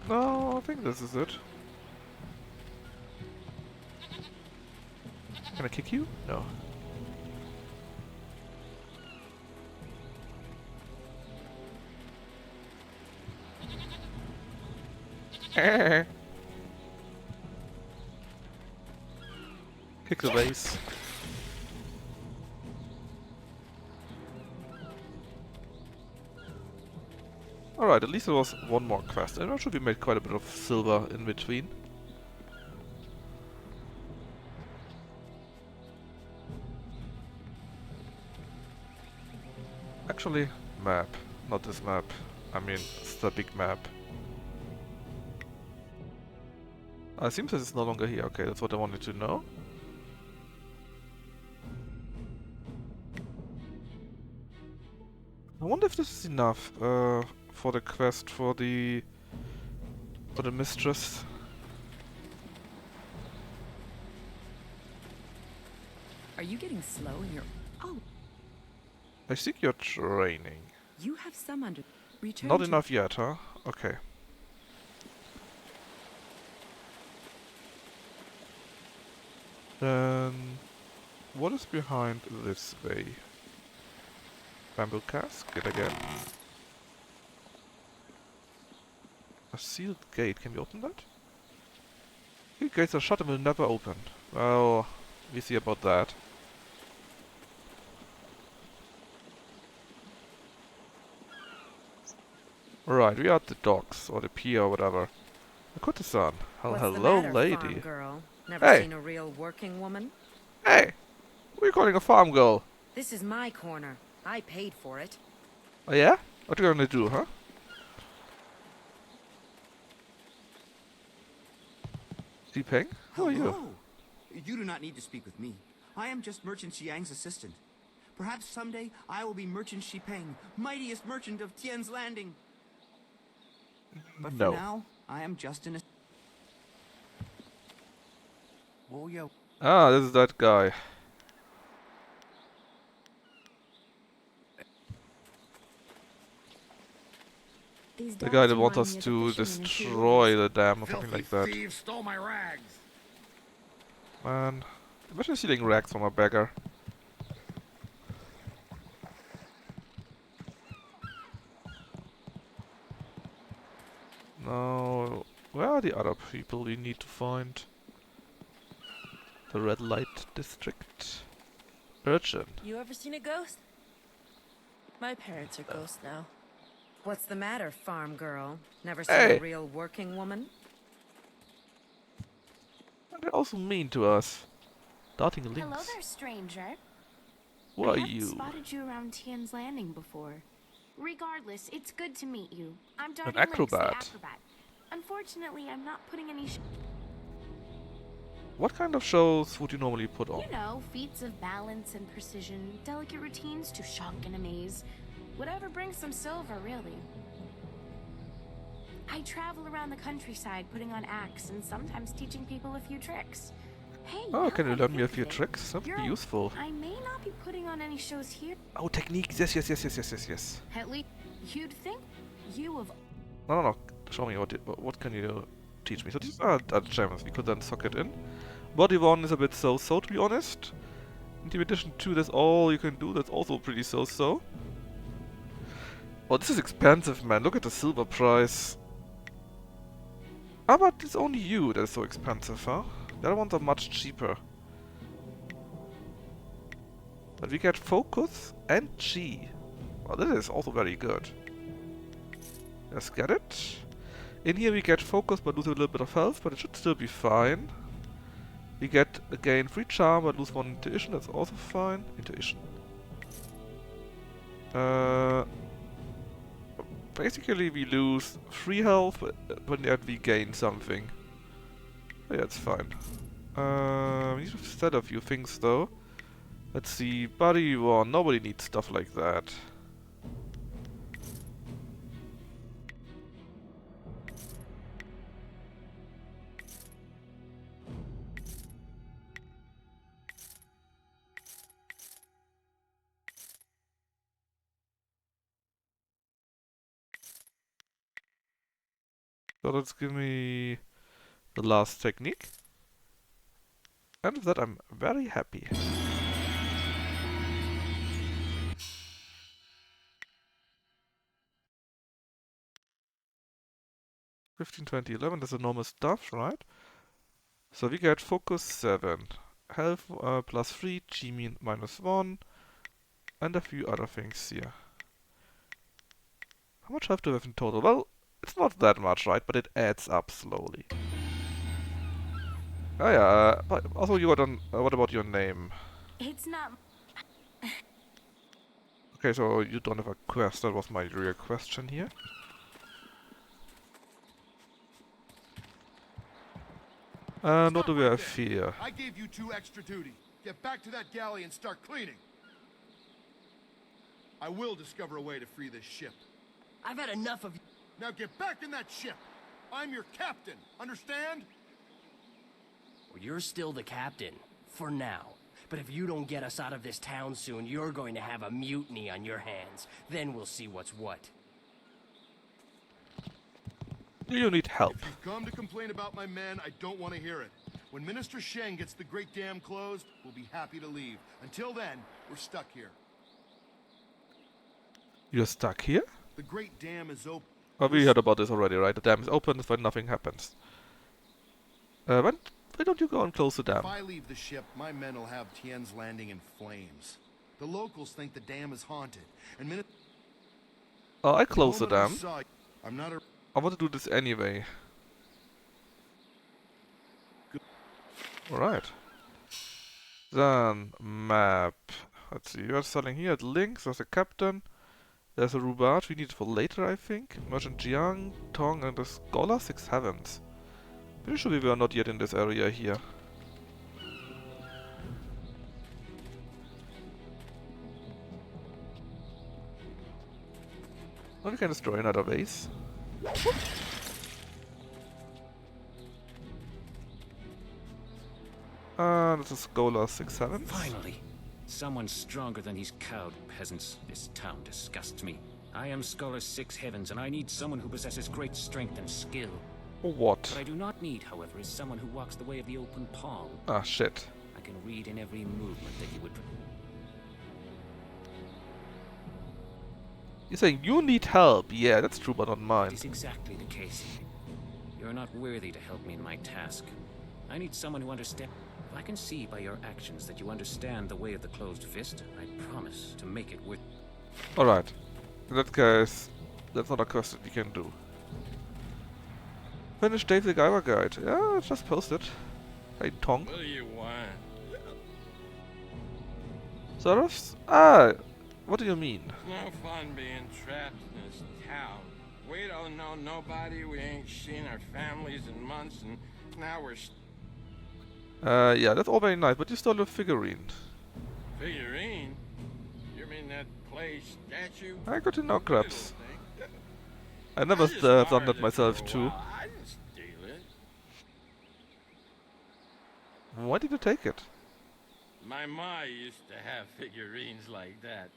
No, I think this is it. Can I kick you? No. Kick the base. Alright, at least there was one more quest, and I'm sure we made quite a bit of silver in between. Actually, map. Not this map. I mean, it's the big map. It seems that it's no longer here. Okay, that's what I wanted to know. I wonder if this is enough for the quest for the mistress. Are you getting slow in your... Oh, I think you're training. you have some under... Return Not to... enough yet, huh? Okay. Then what is behind this way? Bamboo casket again. A sealed gate. Can we open that? Sealed gates are shut and will never open. Well, we see about that. Right, we are at the docks or the pier or whatever. Akuta-san. What's Hello, the matter, lady. farm girl? Never Hey! seen a real working woman? Hey! What are you calling a farm girl? This is my corner. I paid for it. Oh yeah? What are you gonna do, huh? Peng? Who are you? Hello. You do not need to speak with me. I am just Merchant Xiang's assistant. Perhaps someday I will be Merchant Peng, mightiest merchant of Tien's Landing. But No. for now, I am just an... Oh, yeah. Ah, this is that guy. These The guy docks that wants remind us me of to the fishermen in destroy the dam or something like that. Thieves stole my rags. Man, imagine stealing rags from a beggar. No, where are the other people we need to find? The red light district. Urchin. You ever seen a ghost? My parents are ghosts now. What's the matter, farm girl? Never seen Hey. a real working woman? They're also mean to us. Darting links. Hello there, stranger. Who are I haven't you? spotted you around Tien's Landing before. Regardless, it's good to meet you. I'm An Darting Lynx, the acrobat. acrobat. Unfortunately, I'm not putting any What kind of shows would you normally put on? You know, feats of balance and precision, delicate routines to shock and amaze. Whatever brings some silver, really. I travel around the countryside putting on acts and sometimes teaching people a few tricks. Hey, Oh, now can you that I learn me a think few of it, tricks? That would be you're- useful. I may not be putting on any shows here. Oh, techniques. Yes, yes, yes, yes, yes, yes, yes. At least you'd think you of No, no, no. Show me what can you teach me. So these are gems. We could then sock it in. Body 1 is a bit so-so, to be honest. Intimidation 2, that's all you can do. That's also pretty so-so. Oh, this is expensive, man. Look at the silver price. Ah, but it's only you that's so expensive, huh? The other ones are much cheaper. But we get focus and G. Well, this is also very good. Let's get it. In here we get focus but lose a little bit of health, but it should still be fine. We get again free charm but lose 1 intuition, that's also fine. Intuition. Basically we lose 3 health, but yet we gain something. Yeah, that's fine. We need to set a few things though. Let's see, body 1, nobody needs stuff like that. So let's give me the last technique. And with that I'm very happy. 15, 20, 11, that's the normal stuff, right? So we get focus 7, health plus 3, G minus 1, and a few other things here. How much health do we have in total? Well, it's not that much, right? But it adds up slowly. Oh yeah, but also you got on, what about your name? It's not. Okay, so you don't have a quest, that was my real question here. What do we have here? I gave you 2 extra duty. Get back to that galley and start cleaning. I will discover a way to free this ship. I've had enough of you. Now get back in that ship. I'm your captain. Understand? Well, you're still the captain. For now. But if you don't get us out of this town soon, you're going to have a mutiny on your hands. Then we'll see what's what. You need help. If you've come to complain about my men, I don't want to hear it. When Minister Sheng gets the Great Dam closed, we'll be happy to leave. Until then, we're stuck here. You're stuck here? The Great Dam is open. Oh, we heard about this already, right? The dam is open when nothing happens. Why don't you go and close the dam? If I leave the ship, my men will have Tien's Landing in flames. The locals think the dam is haunted, and Oh, I close the dam. I'm not a... I want to do this anyway. Alright. Then, map. Let's see, you are selling here at Links, there's a captain. There's a Rubat, we need it for later, I think. Merchant Jiang, Tong, and the Scholar 6 Heavens. Pretty sure we were not yet in this area here. Well, we can destroy another vase. This is Scholar 6 Heavens. Finally! Someone stronger than these cowed peasants. This town disgusts me. I am Scholar 6 Heavens, and I need someone who possesses great strength and skill. What? What I do not need, however, is someone who walks the way of the open palm. Ah, shit. I can read in every movement that you would... You're saying you need help. Yeah, that's true, but not mine. It is exactly the case. You're not worthy to help me in my task. I need someone who understands... If I can see by your actions that you understand the way of the closed fist, I promise to make it worth... Alright. In that case, that's not a quest that we can do. Finish Dave the Guyver Guide. Yeah, just post it. Hey, Tong. What do you want? Serfs? What do you mean? It's no fun being trapped in this town. We don't know nobody, we ain't seen our families in months, and now we're Yeah, that's all very nice, but you stole a figurine. Figurine? You mean that clay statue? I got to know, Little Krabs. thing. I never just done borrowed that it myself for a too. while. I didn't steal it. Why did you take it? My ma used to have figurines like that.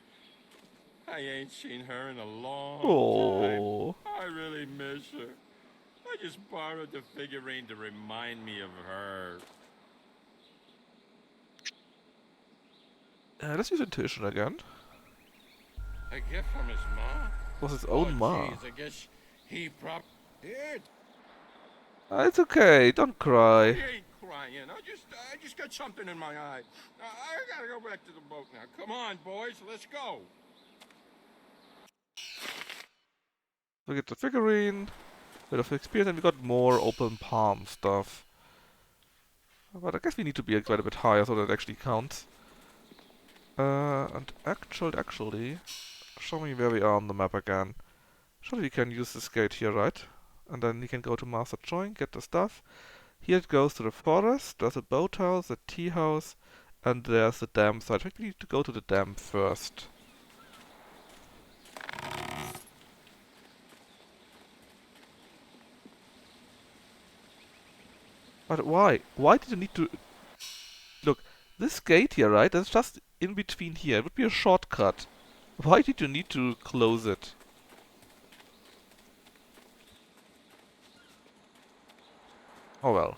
I ain't seen her in a long Oh. time. I really miss her. I just borrowed the figurine to remind me of her. Let's use intuition again. A gift from his ma? Was his own ma? Jeez, I guess he Here. It's okay, don't cry. I ain't crying. I just got something in my eye. I gotta go back to the boat now. Come on, boys, let's go. We get the figurine, bit of experience, and we got more open palm stuff. But I guess we need to be quite a bit higher so that it actually counts. And actually, show me where we are on the map again. Surely we can use this gate here, right? And then we can go to Master Join, get the stuff. Here it goes to the forest, there's a boathouse, a tea house, and there's the dam site. I think we need to go to the dam first. But why? Why did you need to... Look, this gate here, right? That's just in between here. It would be a shortcut. Why did you need to close it? Oh well.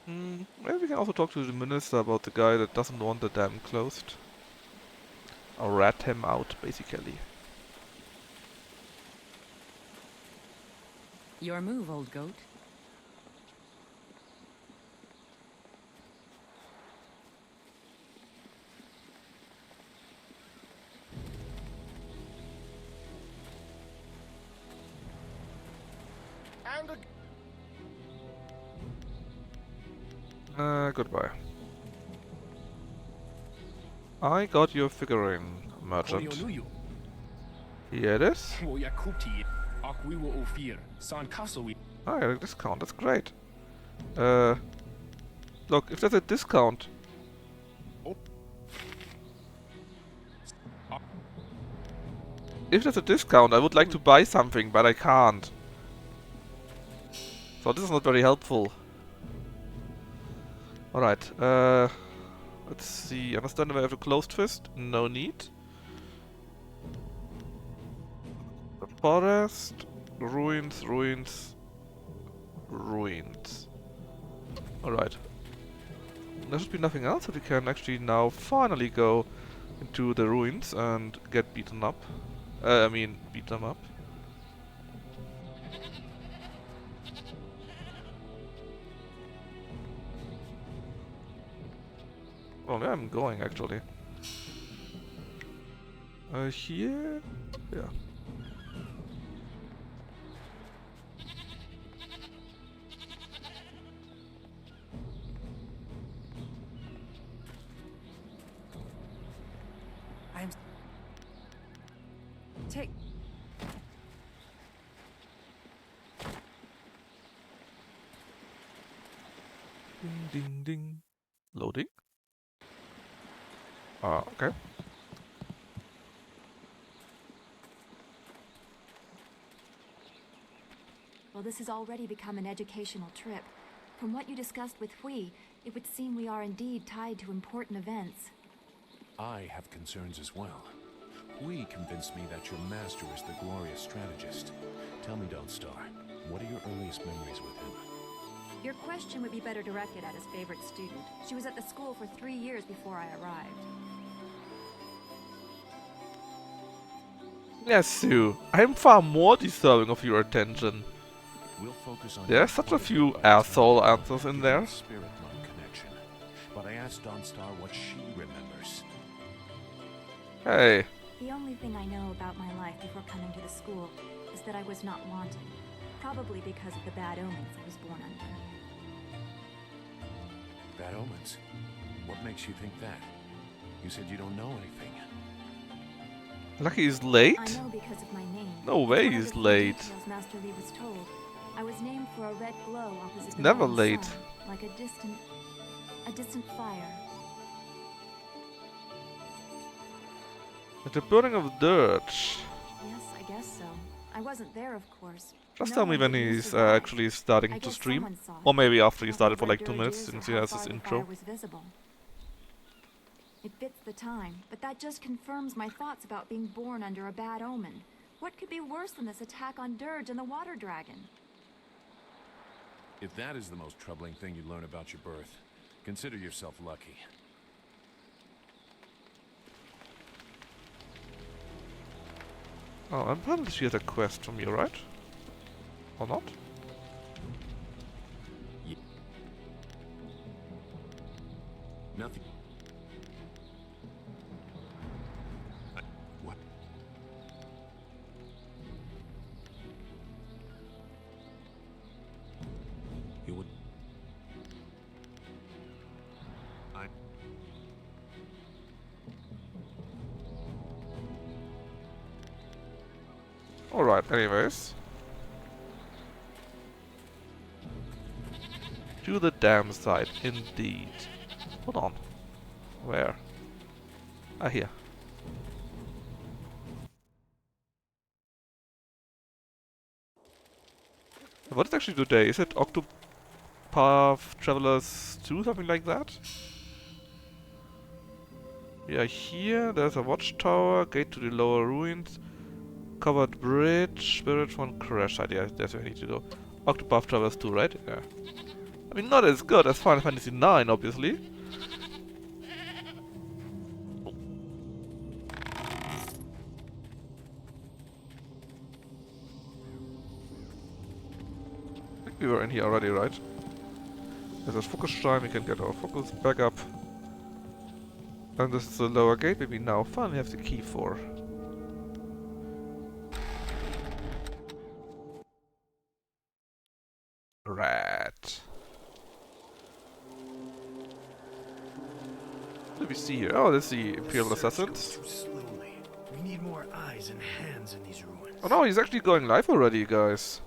Maybe we can also talk to the minister about the guy that doesn't want the dam closed. Or rat him out, basically. Your move, old goat. Goodbye. I got your figurine, merchant. Here it is. Oh, I got a discount, that's great. Look, if there's a discount... If there's a discount, I would like to buy something, but I can't. So this is not very helpful. Alright, let's see. Understand if I have a closed fist? No need. The forest, ruins, ruins, ruins. Alright. There should be nothing else, so we can actually now finally go into the ruins and get beaten up. Beat them up. Oh, where I'm going actually. Here? Yeah. I'm... Take... Ding ding ding. Loading? Okay. Well, this has already become an educational trip. From what you discussed with Hui, it would seem we are indeed tied to important events. I have concerns as well. Hui convinced me that your master is the glorious strategist. Tell me, Dawnstar, what are your earliest memories with him? Your question would be better directed at his favorite student. She was at the school for 3 years before I arrived. Yes, Sue. I am far more deserving of your attention. We'll focus on There are such a few asshole answers in there. Spirit-Monk connection. but I asked Dawnstar what she remembers. Hey. The only thing I know about my life before coming to the school is that I was not wanted. Probably because of the bad omens I was born under. Bad omens? What makes you think that? You said you don't know anything. Lucky is late? I know because of my name. No way One of he's the few late. details Master Lee was told. I was named for a red glow opposite the Never morning late. sun, like a distant fire. At the burning of dirt. Yes, I guess so. I wasn't there, of course. Just No tell me one when could use he's the light. actually I starting to guess stream. someone saw it. Or maybe after he Although started for where like 2 minutes Dirge is or since he how has far his the intro. fire was visible. It fits the time, but that just confirms my thoughts about being born under a bad omen. What could be worse than this attack on Dirge and the Water Dragon? If that is the most troubling thing you learn about your birth, consider yourself lucky. Oh, and apparently she has a quest from you, right? Or not? Nothing. What? You would... Alright, anyways. To the dam side, indeed. Hold on. Where? Ah, here. What is actually today? Is it Octopath Travelers 2, something like that? Yeah, here there's a watchtower, gate to the lower ruins, covered bridge, spirit one crash site. Yeah, that's where I need to go. Octopath Travelers 2, right? Yeah. I mean, not as good as Final Fantasy 9, obviously. I think we were in here already, right? There's a focus shrine, we can get our focus back up. And this is the lower gate, maybe now finally have the key for. Rat. What do we see here? Oh, that's the Imperial Assassins. Too slowly. We need more eyes and hands in these ruins. Oh no, he's actually going live already, guys.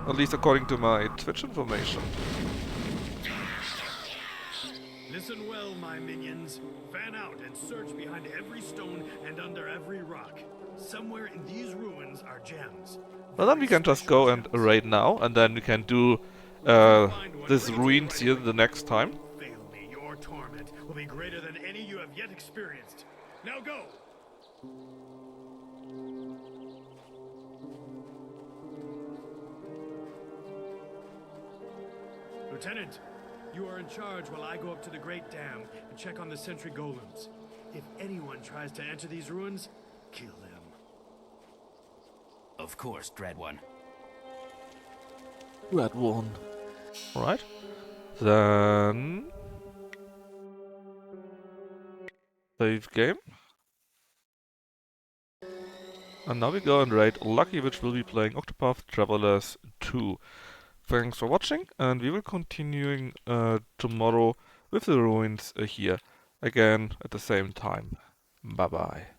At least according to my Twitch information. Listen well, my minions. Fan out and search behind every stone and under every rock. Somewhere in these ruins are gems. Well, then we can just go and raid now, and then we can do this ruins here the next time. Fail me, your torment will be greater than any you have yet experienced. Now go! Lieutenant, you are in charge while I go up to the Great Dam and check on the sentry golems. If anyone tries to enter these ruins, kill them. Of course, Dread One. Red one. Alright. Then... save game. And now we go and raid Lucky, which will be playing Octopath Travelers 2. Thanks for watching, and we will continuing tomorrow with the ruins here again at the same time. Bye bye.